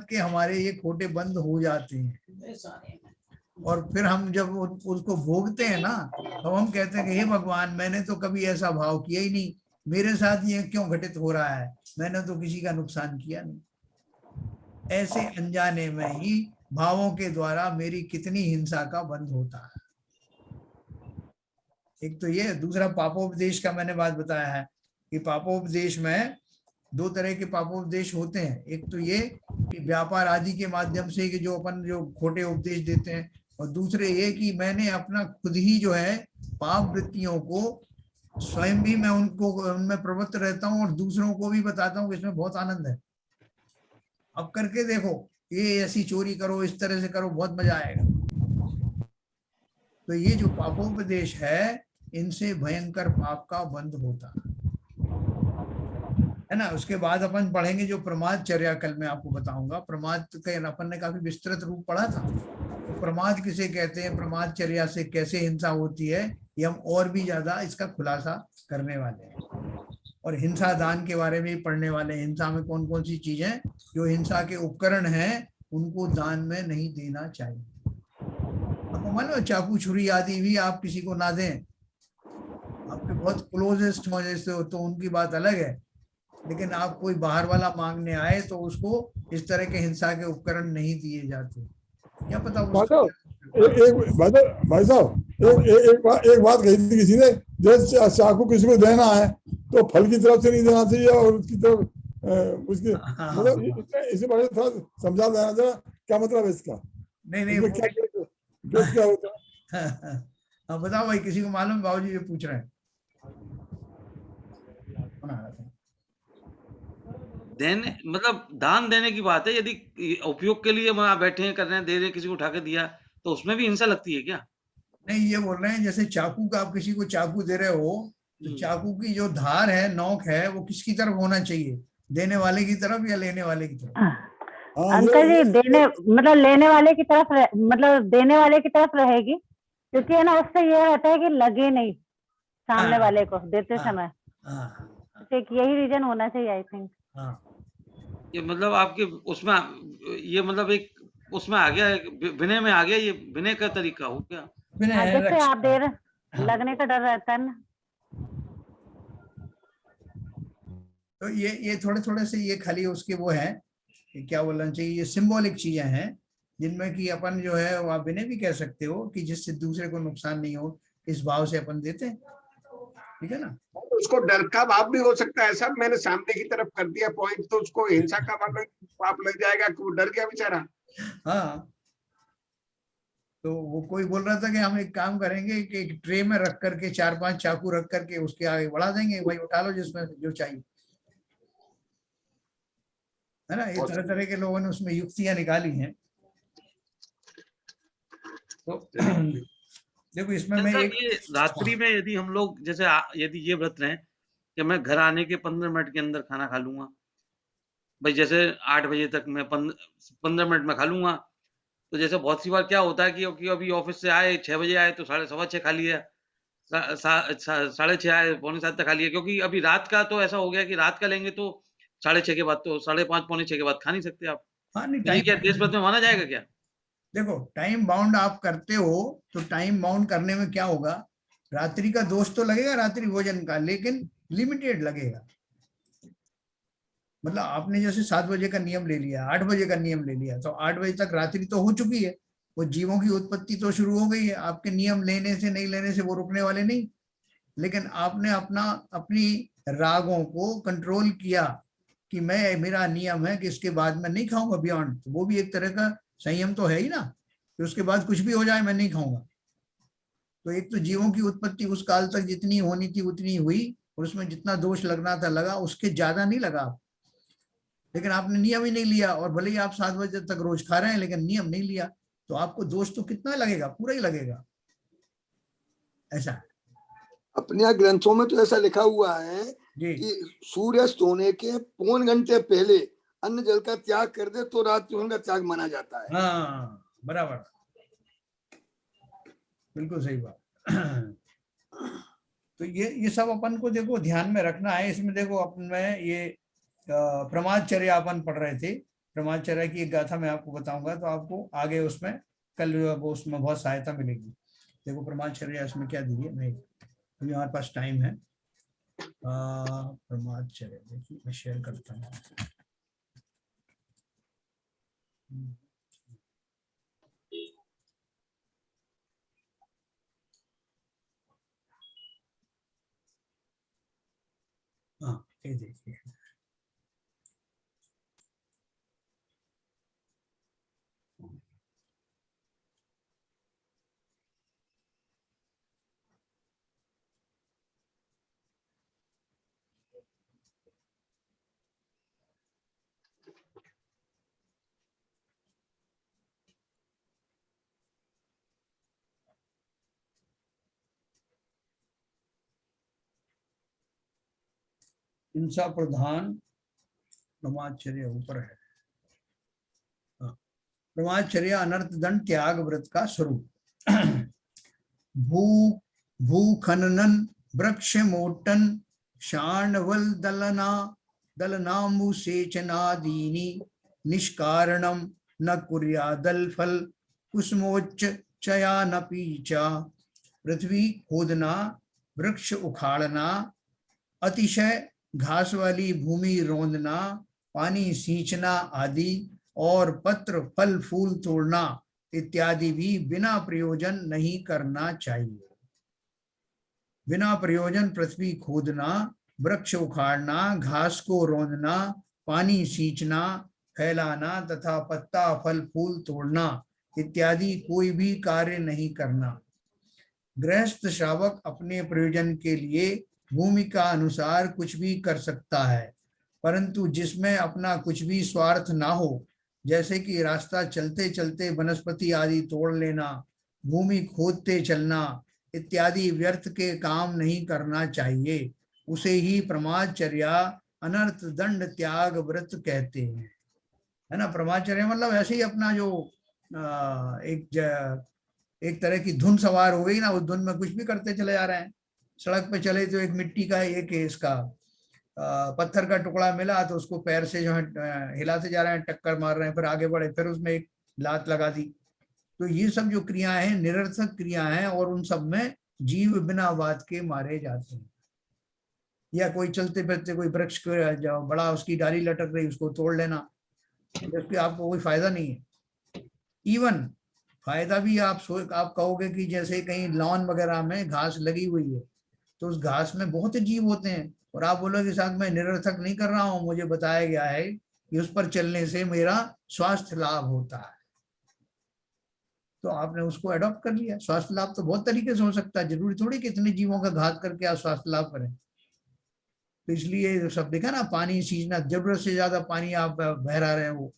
के हमारे ये खोटे बंद हो जाते हैं। और फिर हम जब उसको भोगते हैं ना, तो हम कहते हैं कि हे भगवान, मैंने तो कभी ऐसा भाव किया ही नहीं, मेरे साथ ये क्यों घटित हो रहा है, मैंने तो किसी का नुकसान किया नहीं। ऐसे अनजाने में ही भावों के द्वारा मेरी कितनी हिंसा का बंध होता है। एक तो ये, दूसरा पापोपदेश का मैंने बात बताया है कि पापोपदेश में 2 तरह के पापोपदेश होते हैं। एक तो ये कि व्यापार आदि के माध्यम से कि जो अपन जो खोटे उपदेश देते हैं, और दूसरे ये कि मैंने अपना खुद ही जो है पाप वृत्तियों को स्वयं भी मैं उनमें प्रवृत्त रहता हूँ और दूसरों को भी बताता हूँ कि इसमें बहुत आनंद है, अब करके देखो, ये ऐसी चोरी करो, इस तरह से करो, बहुत मजा आएगा। तो ये जो पापोपदेश है इनसे भयंकर पाप का बंध होता है ना। उसके बाद अपन पढ़ेंगे जो प्रमादचर्या, कल मैं आपको बताऊंगा। प्रमाद के अपन ने काफी विस्तृत रूप पढ़ा था। तो प्रमाद किसे कहते हैं, प्रमादचर्या से कैसे हिंसा होती है, ये हम और भी ज्यादा इसका खुलासा करने वाले हैं। और हिंसा दान के बारे में भी पढ़ने वाले हैं। हिंसा में कौन कौन सी चीजें जो हिंसा के उपकरण हैं उनको दान में नहीं देना चाहिए। आपको मालूम है चाकू छुरी आदि भी आप किसी को ना दें। आपके बहुत क्लोजेस्ट हो जैसे हो तो उनकी बात अलग है, लेकिन आप कोई बाहर वाला मांगने आए तो उसको इस तरह के हिंसा के उपकरण नहीं दिए जाते। क्या पता भाई उसका साहब भाई साहब एक बात कही थी किसी ने, जैसे चाकू किसी को देना है तो फल की तरफ से नहीं देना चाहिए और उसकी तरफ उसकी हाँ, मतलब इसी बारे में थोड़ा समझा देना जरा, क्या मतलब है इसका, नहीं नहीं इसमें क्या होता है। हाँ बताओ भाई, किसी को मालूम है? बाबूजी ये पूछ रहे हैं। कौन आ रहा था? देने मतलब दान देने की बात है। यदि उपयोग के लिए वहां बैठे हैं, कर रहे हैं, दे रहे हैं, किसी को उठा के दिया, तो उसमें भी हिंसा लगती है क्या? नहीं, ये बोल रहे हैं जैसे चाकू का, आप किसी को चाकू दे रहे हो तो चाकू की जो धार है, नोक है, वो किसकी तरफ होना चाहिए, देने वाले की तरफ या लेने वाले की तरफ? हाँ, अंकल जी देने मतलब लेने वाले की तरफ मतलब देने वाले की तरफ रहेगी, क्योंकि है ना उससे ये रहता है कि लगे नहीं सामने हाँ, वाले को देते हाँ, समय। हाँ, तो एक यही रीजन होना चाहिए आई थिंक। हाँ। ये मतलब आपके उसमें ये मतलब एक उसमें आ गया, विनय में आ गया, ये विनय का तरीका हो गया। विनय जैसे आप दे रहे हाँ। लगने का डर रहता है ना। तो ये थोड़े थोड़े से ये खाली उसके वो है कि क्या बोलना चाहिए, ये सिंबॉलिक चीजें हैं जिनमें कि अपन जो है वो आप विनय भी कह सकते हो कि जिससे दूसरे को नुकसान नहीं हो, इस भाव से अपन देते हैं। ठीक है ना। उसको डर का भाव भी हो सकता है। सब मैंने सामने की तरफ कर दिया पॉइंट, तो उसको हिंसा का पाप लग जाएगा कि वो डर गया बेचारा। हाँ, तो वो कोई बोल रहा था कि हम एक काम करेंगे कि एक ट्रे में रख करके 4-5 चाकू रख करके उसके आगे बढ़ा देंगे, भाई उठा लो जिसमें जो चाहिए, है ना। ये तरह तरह के लोगों ने उसमें युक्तियां निकाली हैं। तो देखो इसमें मैं सर एक ये रात्रि में यदि हम लोग जैसे यदि ये व्रत रहे कि मैं घर आने के 15 मिनट के अंदर खाना खा लूंगा, भाई जैसे 8 बजे तक मैं 15 मिनट में खा लूंगा, तो जैसे बहुत सी बार क्या होता है कि अभी ऑफिस से आए 6 बजे आए तो 6:15 खा लिया, 6:30 आए 6:45 तक खा लिया, क्योंकि अभी रात का तो ऐसा हो गया कि रात का लेंगे तो 6:30 के बाद, तो 5:30 पौने 6 के बाद खा नहीं सकते आप। हाँ नहीं, तो ये क्या देश व्रत में माना जाएगा क्या? देखो टाइम बाउंड आप करते हो तो टाइम बाउंड करने में क्या होगा, रात्रि का दोष तो लगेगा रात्रि भोजन का, लेकिन लिमिटेड लगेगा। मतलब आपने जैसे 7 बजे का नियम ले लिया, 8 बजे का नियम ले लिया, तो 8 बजे तक रात्रि तो हो चुकी है, वो जीवों की उत्पत्ति तो शुरू हो गई है। आपके नियम लेने से नहीं लेने से वो रुकने वाले नहीं। लेकिन आपने अपनी रागों को कंट्रोल किया कि मैं, मेरा नियम है कि इसके बाद मैं नहीं खाऊंगा बियॉन्ड, तो वो भी एक तरह का संयम तो है ही ना, कि उसके बाद कुछ भी हो जाए मैं नहीं खाऊंगा। तो एक तो जीवों की उत्पत्ति उस काल तक जितनी होनी थी उतनी हुई, और उसमें जितना दोष लगना था लगा, उसके ज्यादा नहीं लगा। लेकिन आपने नियम ही नहीं लिया, और भले ही आप 7 बजे तक रोज खा रहे हैं लेकिन नियम नहीं लिया, तो आपको दोष तो कितना लगेगा, पूरा ही लगेगा। ऐसा है अपने यहाँ ग्रंथों में तो ऐसा लिखा हुआ है जी। कि सूर्यास्त होने के पौन घंटे पहले अन्न जल का त्याग कर दे तो रात्रि भोजन का त्याग माना जाता है। हाँ बराबर, बिल्कुल सही बात। तो ये सब अपन को देखो ध्यान में रखना है। इसमें देखो अपन में ये प्रमादचर्या अपन पढ़ रहे थे। प्रमादचर्या की एक गाथा मैं आपको बताऊंगा, तो आपको आगे उसमें कल वो उसमें बहुत सहायता मिलेगी। देखो प्रमादचर्या इसमें क्या दी है, मैं अभी हमारे पास टाइम है। प्रमादचर्या देखिए मैं शेयर करता हूँ। हाँ ये देखिए, हिंसा प्रधान ब्रह्मचर्य ऊपर है। ब्रह्मचर्य अनर्थ दंड त्याग व्रत का स्वरूप। भू खनन वृक्ष मोटन शार्णवल दलनामु सेचनादीनि निष्कारणम न कुर्यादल फल कुसुमोच्च चयानपि च। पृथ्वी खोदना, वृक्ष उखाड़ना, अतिशय घास वाली भूमि रौंदना, पानी सींचना आदि और पत्र फल फूल तोड़ना इत्यादि भी बिना प्रयोजन नहीं करना चाहिए। बिना प्रयोजन पृथ्वी खोदना, वृक्ष उखाड़ना, घास को रौंदना, पानी सींचना, फैलाना तथा पत्ता फल फूल तोड़ना इत्यादि कोई भी कार्य नहीं करना। गृहस्थ श्रावक अपने प्रयोजन के लिए भूमि का अनुसार कुछ भी कर सकता है, परंतु जिसमें अपना कुछ भी स्वार्थ ना हो, जैसे कि रास्ता चलते चलते वनस्पति आदि तोड़ लेना, भूमि खोदते चलना इत्यादि व्यर्थ के काम नहीं करना चाहिए, उसे ही प्रमाचर्या अनर्थ दंड त्याग व्रत कहते हैं, है ना। प्रमाचर्य मतलब ऐसे ही अपना जो एक तरह की धुन सवार हो गई ना, उस धुन में कुछ भी करते चले जा रहे हैं। सड़क पे चले तो एक मिट्टी का एक इसका पत्थर का टुकड़ा मिला तो उसको पैर से जो है हिलाते जा रहे हैं, टक्कर मार रहे हैं, फिर आगे बढ़े, फिर उसमें एक लात लगा दी। तो ये सब जो क्रियाएं हैं निरर्थक क्रियाएं हैं और उन सब में जीव बिना बात के मारे जाते हैं। या कोई चलते फिरते कोई वृक्ष को बड़ा उसकी डाली लटक रही उसको तोड़ लेना, जबकि आपको कोई फायदा नहीं है। इवन फायदा भी आप कहोगे कि जैसे कहीं लॉन वगैरह में घास लगी हुई है तो उस घास में बहुत जीव होते हैं और आप बोलोगे साथ मैं निरर्थक नहीं कर रहा हूं, मुझे बताया गया है कि उस पर चलने से मेरा स्वास्थ्य लाभ होता है, तो आपने उसको अडॉप्ट कर लिया। स्वास्थ्य लाभ तो बहुत तरीके से हो सकता है, जरूरी थोड़ी कि इतने जीवों का घात करके आप स्वास्थ्य लाभ करें। तो इसलिए सब देखा ना, पानी सींचना, जरूरत से ज्यादा पानी आप बहरा रहे हो,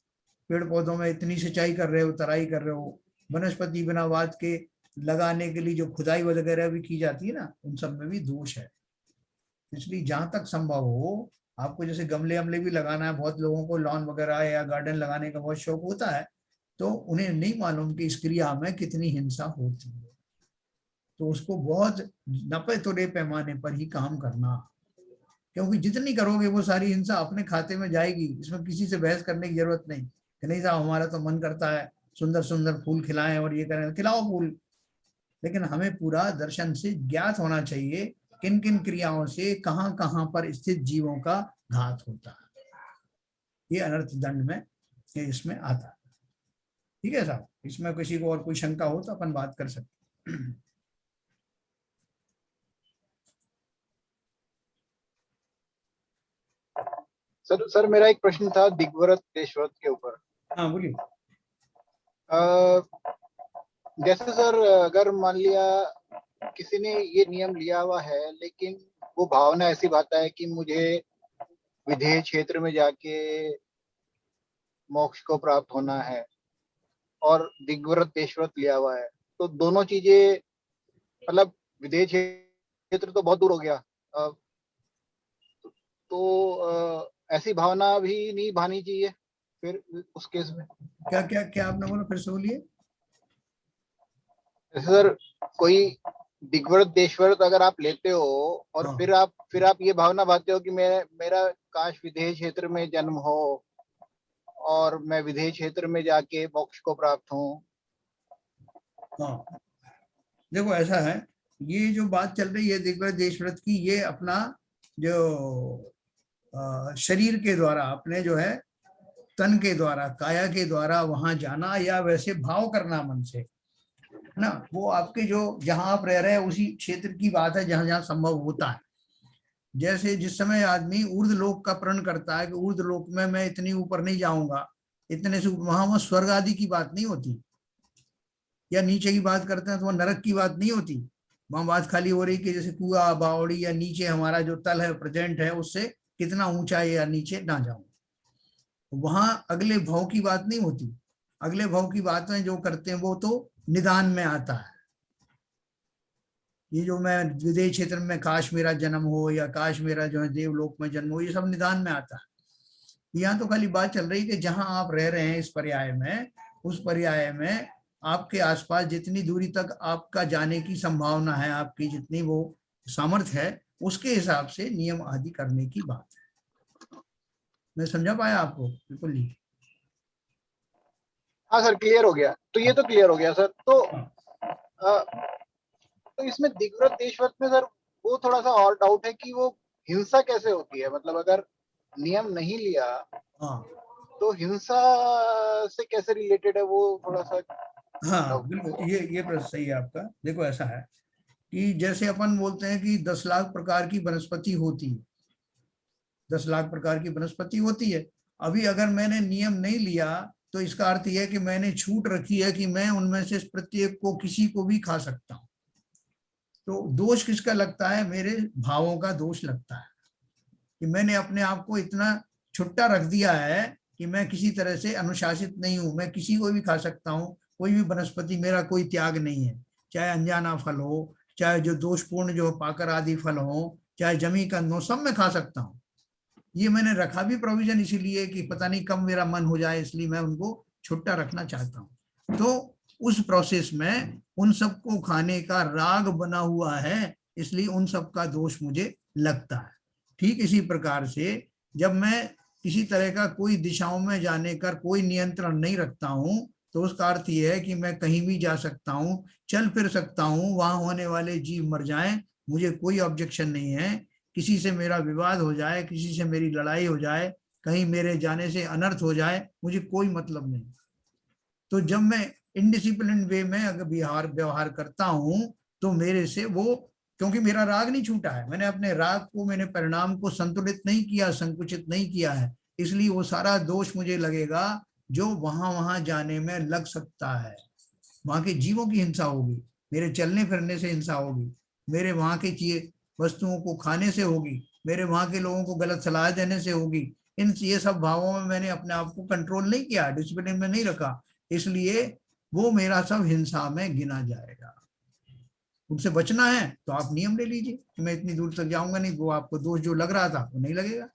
पेड़ पौधों में इतनी सिंचाई कर रहे हो, तराई कर रहे हो, वनस्पति बिना बात के लगाने के लिए जो खुदाई वगैरह भी की जाती है ना, उन सब में भी दोष है। इसलिए जहां तक संभव हो आपको, जैसे गमले अमले भी लगाना है, बहुत लोगों को लॉन वगैरह या गार्डन लगाने का बहुत शौक होता है, तो उन्हें नहीं मालूम कि इस क्रिया में कितनी हिंसा होती है, तो उसको बहुत नपे तोड़े पैमाने पर ही काम करना, क्योंकि जितनी करोगे वो सारी हिंसा अपने खाते में जाएगी। इसमें किसी से बहस करने की जरूरत नहीं कि नहीं साहब हमारा तो मन करता है सुंदर सुंदर फूल खिलाएं और ये करें, खिलाओ फूल, लेकिन हमें पूरा दर्शन से ज्ञात होना चाहिए किन किन क्रियाओं से कहां कहां पर स्थित जीवों का घात होता है। ये अनर्थ दंड में ये इसमें आता है। ठीक है साहब, इसमें किसी को और कोई शंका हो तो अपन बात कर सकते हैं। सर मेरा एक प्रश्न था दिग्व्रत देशव्रत के ऊपर। हाँ बोलिए। जैसे सर अगर मान लिया किसी ने ये नियम लिया हुआ है लेकिन वो भावना ऐसी बात है कि मुझे विधेय क्षेत्र में जाके मोक्ष को प्राप्त होना है और दिग्व्रत देशव्रत लिया हुआ है, तो दोनों चीजें मतलब विधेय क्षेत्र तो बहुत दूर हो गया, तो ऐसी भावना भी नहीं भानी चाहिए फिर उस केस में। क्या क्या क्या आपने बोला, फिर से बोलिए। सर कोई दिग्व्रत देशव्रत अगर आप लेते हो और हाँ। फिर आप ये भावना भाते हो कि मेरा काश विधेय क्षेत्र में जन्म हो और मैं विधेय क्षेत्र में जाके मोक्ष को प्राप्त हूँ। हाँ देखो ऐसा है, ये जो बात चल रही है दिग्व्रत देशव्रत की, ये अपना जो शरीर के द्वारा, अपने जो है तन के द्वारा, काया के द्वारा वहां जाना या वैसे भाव करना मन से ना, वो आपके जो जहां आप रह रहे हैं उसी क्षेत्र की बात है जहां जहां संभव होता है। जैसे जिस समय आदमी ऊर्ध्वलोक का प्रण करता है कि ऊर्ध्वलोक में मैं इतनी ऊपर नहीं जाऊंगा, इतने से वहां स्वर्ग आदि की बात नहीं होती, या नीचे की बात करते हैं तो वह नरक की बात नहीं होती। वहां बात खाली हो रही कि जैसे कुआ बावड़ी या नीचे हमारा जो तल है प्रेजेंट है उससे कितना ऊंचा या नीचे ना जाऊं, वहां अगले भाव की बात नहीं होती। अगले भाव की बातें जो करते हैं वो तो निदान में आता है, ये जो मैं विदेश क्षेत्र में काश मेरा जन्म हो या काश मेरा जो है देवलोक में जन्म हो, ये सब निदान में आता है। यहाँ तो खाली बात चल रही कि जहां आप रह रहे हैं इस पर्याय में, उस पर्याय में आपके आसपास जितनी दूरी तक आपका जाने की संभावना है, आपकी जितनी वो सामर्थ्य है, उसके हिसाब से नियम आदि करने की बात है। मैं समझा पाया आपको? बिल्कुल नहीं। हाँ सर, क्लियर हो गया। तो ये तो क्लियर हो गया सर। तो इसमें दिग्व्रत देशव्रत में सर वो थोड़ा सा और डाउट है कि वो हिंसा कैसे होती है, मतलब अगर नियम नहीं लिया तो हिंसा से कैसे रिलेटेड है, वो थोड़ा सा। हाँ बिल्कुल, ये प्रश्न सही है आपका। देखो ऐसा है कि जैसे अपन बोलते हैं कि 10 लाख प्रकार की वनस्पति होती है, 10 लाख प्रकार की वनस्पति होती है। अभी अगर मैंने नियम नहीं लिया तो इसका अर्थ यह है कि मैंने छूट रखी है कि मैं उनमें से प्रत्येक को, किसी को भी खा सकता हूं। तो दोष किसका लगता है? मेरे भावों का दोष लगता है कि मैंने अपने आप को इतना छुट्टा रख दिया है कि मैं किसी तरह से अनुशासित नहीं हूं, मैं किसी को भी खा सकता हूं, कोई भी वनस्पति, मेरा कोई त्याग नहीं है, चाहे अनजाना फल हो, चाहे जो दोषपूर्ण जो पाकर आदि फल हो, चाहे जमी कंद हो, सब मैं खा सकता हूं। ये मैंने रखा भी प्रोविजन इसीलिए कि पता नहीं कब मेरा मन हो जाए, इसलिए मैं उनको छुट्टा रखना चाहता हूं। तो उस प्रोसेस में उन सबको खाने का राग बना हुआ है, इसलिए उन सब का दोष मुझे लगता है। ठीक इसी प्रकार से जब मैं किसी तरह का कोई दिशाओं में जाने का कोई नियंत्रण नहीं रखता हूं, तो उसका अर्थ यह है कि मैं कहीं भी जा सकता हूं, चल फिर सकता हूं, वहां होने वाले जीव मर जाएं, मुझे कोई ऑब्जेक्शन नहीं है। किसी से मेरा विवाद हो जाए, किसी से मेरी लड़ाई हो जाए, कहीं मेरे जाने से अनर्थ हो जाए, मुझे कोई मतलब नहीं। तो जब मैं इनडिसिप्लिन वे में अगर व्यवहार करता हूं तो मेरे से वो, क्योंकि मेरा राग नहीं छूटा है, मैंने अपने राग को, मैंने परिणाम को संतुलित नहीं किया, संकुचित नहीं किया है, इसलिए वो सारा दोष मुझे लगेगा जो वहां जाने में लग सकता है। वहां के जीवों की हिंसा होगी, मेरे चलने फिरने से हिंसा होगी, मेरे वहां के चीज वस्तुओं को खाने से होगी, मेरे वहां के लोगों को गलत सलाह देने से होगी। ये सब भावों में मैंने अपने आप को कंट्रोल नहीं किया, डिसिप्लिन में नहीं रखा, इसलिए वो मेरा सब हिंसा में गिना जाएगा। उनसे बचना है तो आप नियम ले लीजिए कि मैं इतनी दूर तक जाऊंगा नहीं, वो आपको दोष जो लग रहा था वो नहीं लगेगा।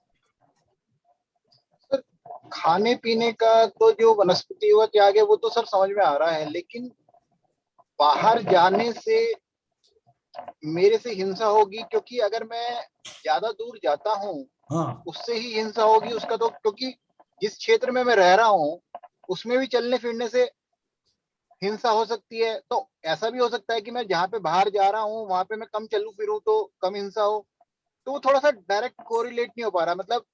खाने पीने का तो जो वनस्पति हुआ त्याग है वो तो सर समझ में आ रहा है, लेकिन बाहर जाने से मेरे से हिंसा होगी, क्योंकि अगर मैं ज्यादा दूर जाता हूँ उससे ही हिंसा होगी उसका। तो क्योंकि जिस क्षेत्र में मैं रह रहा हूँ उसमें भी चलने फिरने से हिंसा हो सकती है, तो ऐसा भी हो सकता है कि मैं जहाँ पे बाहर जा रहा हूँ वहां पे मैं कम चलूं फिरूं तो कम हिंसा हो। तो वो थोड़ा सा डायरेक्ट कोरिलेट नहीं हो पा रहा। मतलब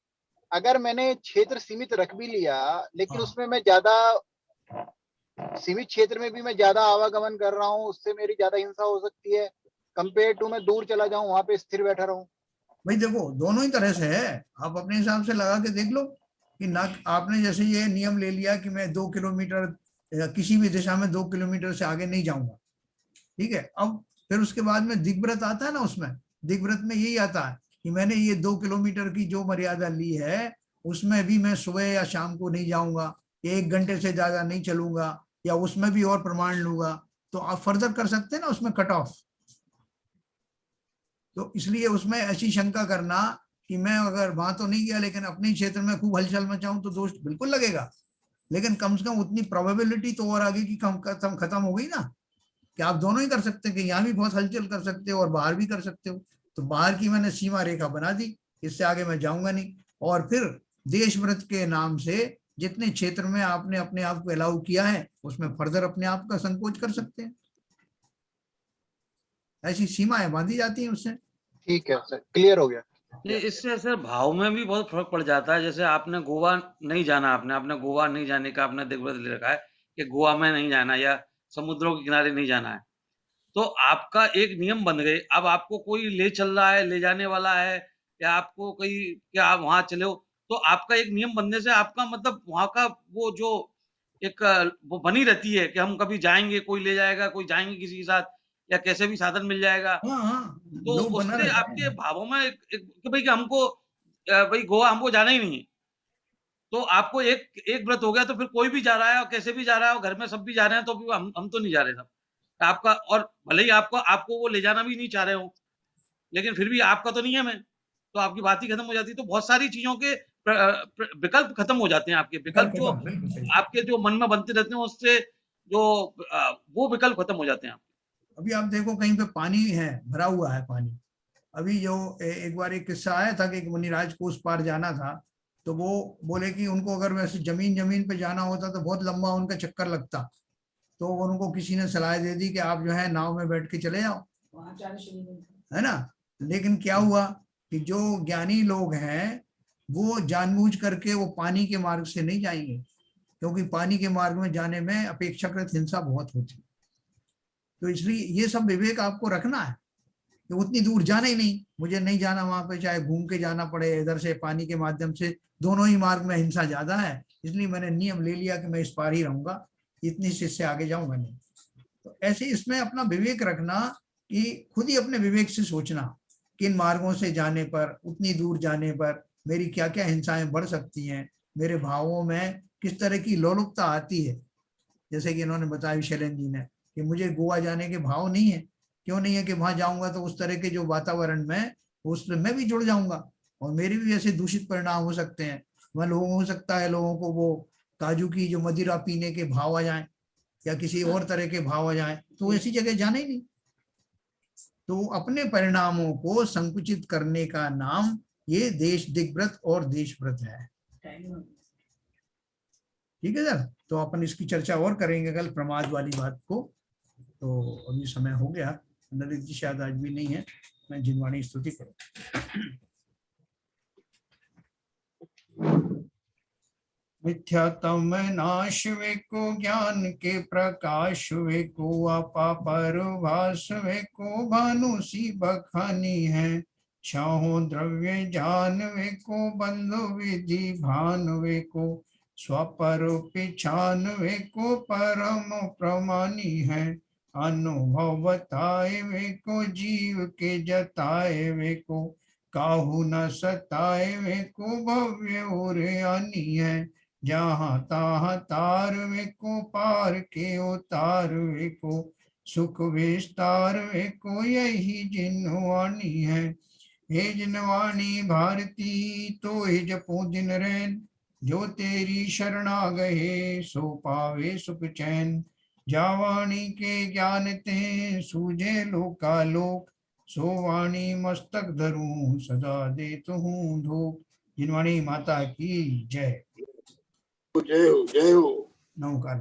अगर मैंने क्षेत्र सीमित रख भी लिया, लेकिन उसमें मैं ज्यादा सीमित क्षेत्र में भी मैं ज्यादा आवागमन कर रहा हूँ, उससे मेरी ज्यादा हिंसा हो सकती है कंपेयर टू मैं दूर चला जाऊं, वहां पे स्थिर बैठा रहूं। भाई देखो, दोनों ही तरह से है, आप अपने हिसाब से लगा के देख लो कि ना आपने जैसे ये नियम ले लिया कि मैं 2 किलोमीटर किसी भी दिशा में 2 किलोमीटर से आगे नहीं जाऊंगा, ठीक है। अब फिर उसके बाद में दिग्व्रत आता है ना, उसमें दिग्व्रत में यही आता है कि मैंने ये 2 किलोमीटर की जो मर्यादा ली है उसमें भी मैं सुबह या शाम को नहीं जाऊंगा, 1 घंटे से ज्यादा नहीं चलूंगा, या उसमें भी और प्रमाण लूंगा, तो आप फर्दर कर सकते हैं ना उसमें कट ऑफ। तो इसलिए उसमें ऐसी शंका करना कि मैं अगर वहां तो नहीं गया लेकिन अपने क्षेत्र में खूब हलचल मचाऊं तो दोष बिल्कुल लगेगा, लेकिन कम से कम उतनी प्रोबेबिलिटी तो और आगे की कम खत्म हो गई ना, कि आप दोनों ही कर सकते हैं कि यहाँ भी बहुत हलचल कर सकते हो और बाहर भी कर सकते हो। तो बाहर की मैंने सीमा रेखा बना दी, इससे आगे मैं जाऊंगा नहीं। और फिर देशव्रत के नाम से जितने क्षेत्र में आपने अपने आप को अलाउ किया है उसमें फर्दर अपने आप का संकोच कर सकते हैं, ऐसी सीमाएं बांधी जाती हैं उससे। ठीक है सर, क्लियर हो गया। ये इससे सर भाव में भी बहुत फर्क पड़ जाता है। जैसे आपने गोवा नहीं जाना, आपने गोवा नहीं जाने का आपने दिग्व्रत ले रखा है कि गोवा में नहीं जाना या समुद्रों के किनारे नहीं जाना है, तो आपका एक नियम बन गए। अब आपको कोई ले चल रहा है, ले जाने वाला है, या आपको कहीं क्या आप वहां चले हो, तो आपका एक नियम बनने से आपका मतलब वहां का वो जो एक वो बनी रहती है कि हम कभी जाएंगे, कोई ले जाएगा, कोई जाएंगे किसी के साथ, या कैसे भी साधन मिल जाएगा। तो उससे आपके भावों में कि भाई कि हमको भाई गोवा हमको जाना ही नहीं है, तो आपको एक व्रत हो गया, तो फिर कोई भी जा रहा है और कैसे भी जा रहा है और घर में सब भी जा रहे हैं, तो भी हम तो नहीं जा रहे सब। आपका, और भले ही आपको वो ले जाना भी नहीं चाह रहे हो, लेकिन फिर भी आपका तो नियम है, तो आपकी बात ही खत्म हो जाती है। तो बहुत सारी चीजों के विकल्प खत्म हो जाते हैं, आपके विकल्प जो बिल्कुल सही। आपके जो मन में बनते रहते हैं, उससे जो वो विकल्प खत्म हो जाते हैं। अभी आप देखो कहीं पे पानी है, भरा हुआ है पानी। अभी जो एक बार एक किस्सा आया था कि एक मुनिराज को उस पार जाना था, तो वो बोले कि उनको अगर वैसे जमीन पे जाना होता तो बहुत लंबा उनका चक्कर लगता, तो उनको किसी ने सलाह दे दी कि आप जो है नाव में बैठ के चले जाओ, है ना। लेकिन क्या हुआ कि जो ज्ञानी लोग हैं वो जानबूझ करके वो पानी के मार्ग से नहीं जाएंगे, क्योंकि पानी के मार्ग में जाने में अपेक्षाकृत हिंसा बहुत होती है। तो इसलिए ये सब विवेक आपको रखना है कि उतनी दूर जाना ही नहीं, मुझे नहीं जाना वहां पे, चाहे घूम के जाना पड़े इधर से पानी के माध्यम से, दोनों ही मार्ग में हिंसा ज्यादा है, इसलिए मैंने नियम ले लिया कि मैं इस पार ही रहूंगा, इतनी से आगे जाऊंगा नहीं। तो ऐसे इसमें अपना विवेक रखना कि खुद ही अपने विवेक से सोचना किन मार्गों से जाने पर, उतनी दूर जाने पर मेरी क्या क्या हिंसाएं बढ़ सकती हैं, मेरे भावों में किस तरह की लोलुपता आती है। जैसे कि इन्होंने बताया शैलेंद्र जी ने कि मुझे गोवा जाने के भाव नहीं है, क्यों नहीं है कि वहां जाऊंगा तो उस तरह के जो वातावरण में उसमें मैं भी जुड़ जाऊंगा और मेरे भी ऐसे दूषित परिणाम हो सकते हैं। वह लोगों हो सकता है लोगों को वो काजू की जो मदिरा पीने के भाव आ जाए या किसी और तरह के भाव आ जाए, तो ऐसी जगह जाना ही नहीं। तो अपने परिणामों को संकुचित करने का नाम ये देश दिग्व्रत और देशव्रत है। ठीक है सर, तो अपन इसकी चर्चा और करेंगे कल प्रमाद वाली बात को। तो अभी समय हो गया, नरेश जी शायद आज भी नहीं है, मैं जिनवाणी स्तुति करूं। मिथ्यात्म नाश वे को ज्ञान के प्रकाश वे को आपा परभास वे को भानु सी बखानी है। छाहो द्रव्य जान वे को बंधु विधि भान वे को स्वपर पिछान वे को परम प्रमानी है। अनुभव बताए वे को जीव के जताए वे को काहू न सताए वे को भव्य और आनी है। जहाँ तहाँ तार वे को पार के उतार वे को सुख विस्तार वे को यही जिनवाणी है। हे जिनवाणी भारती तो हे जपो दिन रैन, जो तेरी शरणा गए सो पावे सुख चैन। जावाणी के ज्ञान ते सूझे लोकालोक, सो वाणी मस्तक धरूं सदा देत हूँ धूप। जिनवाणी माता की जय। जय हो जय हो। नमस्कार।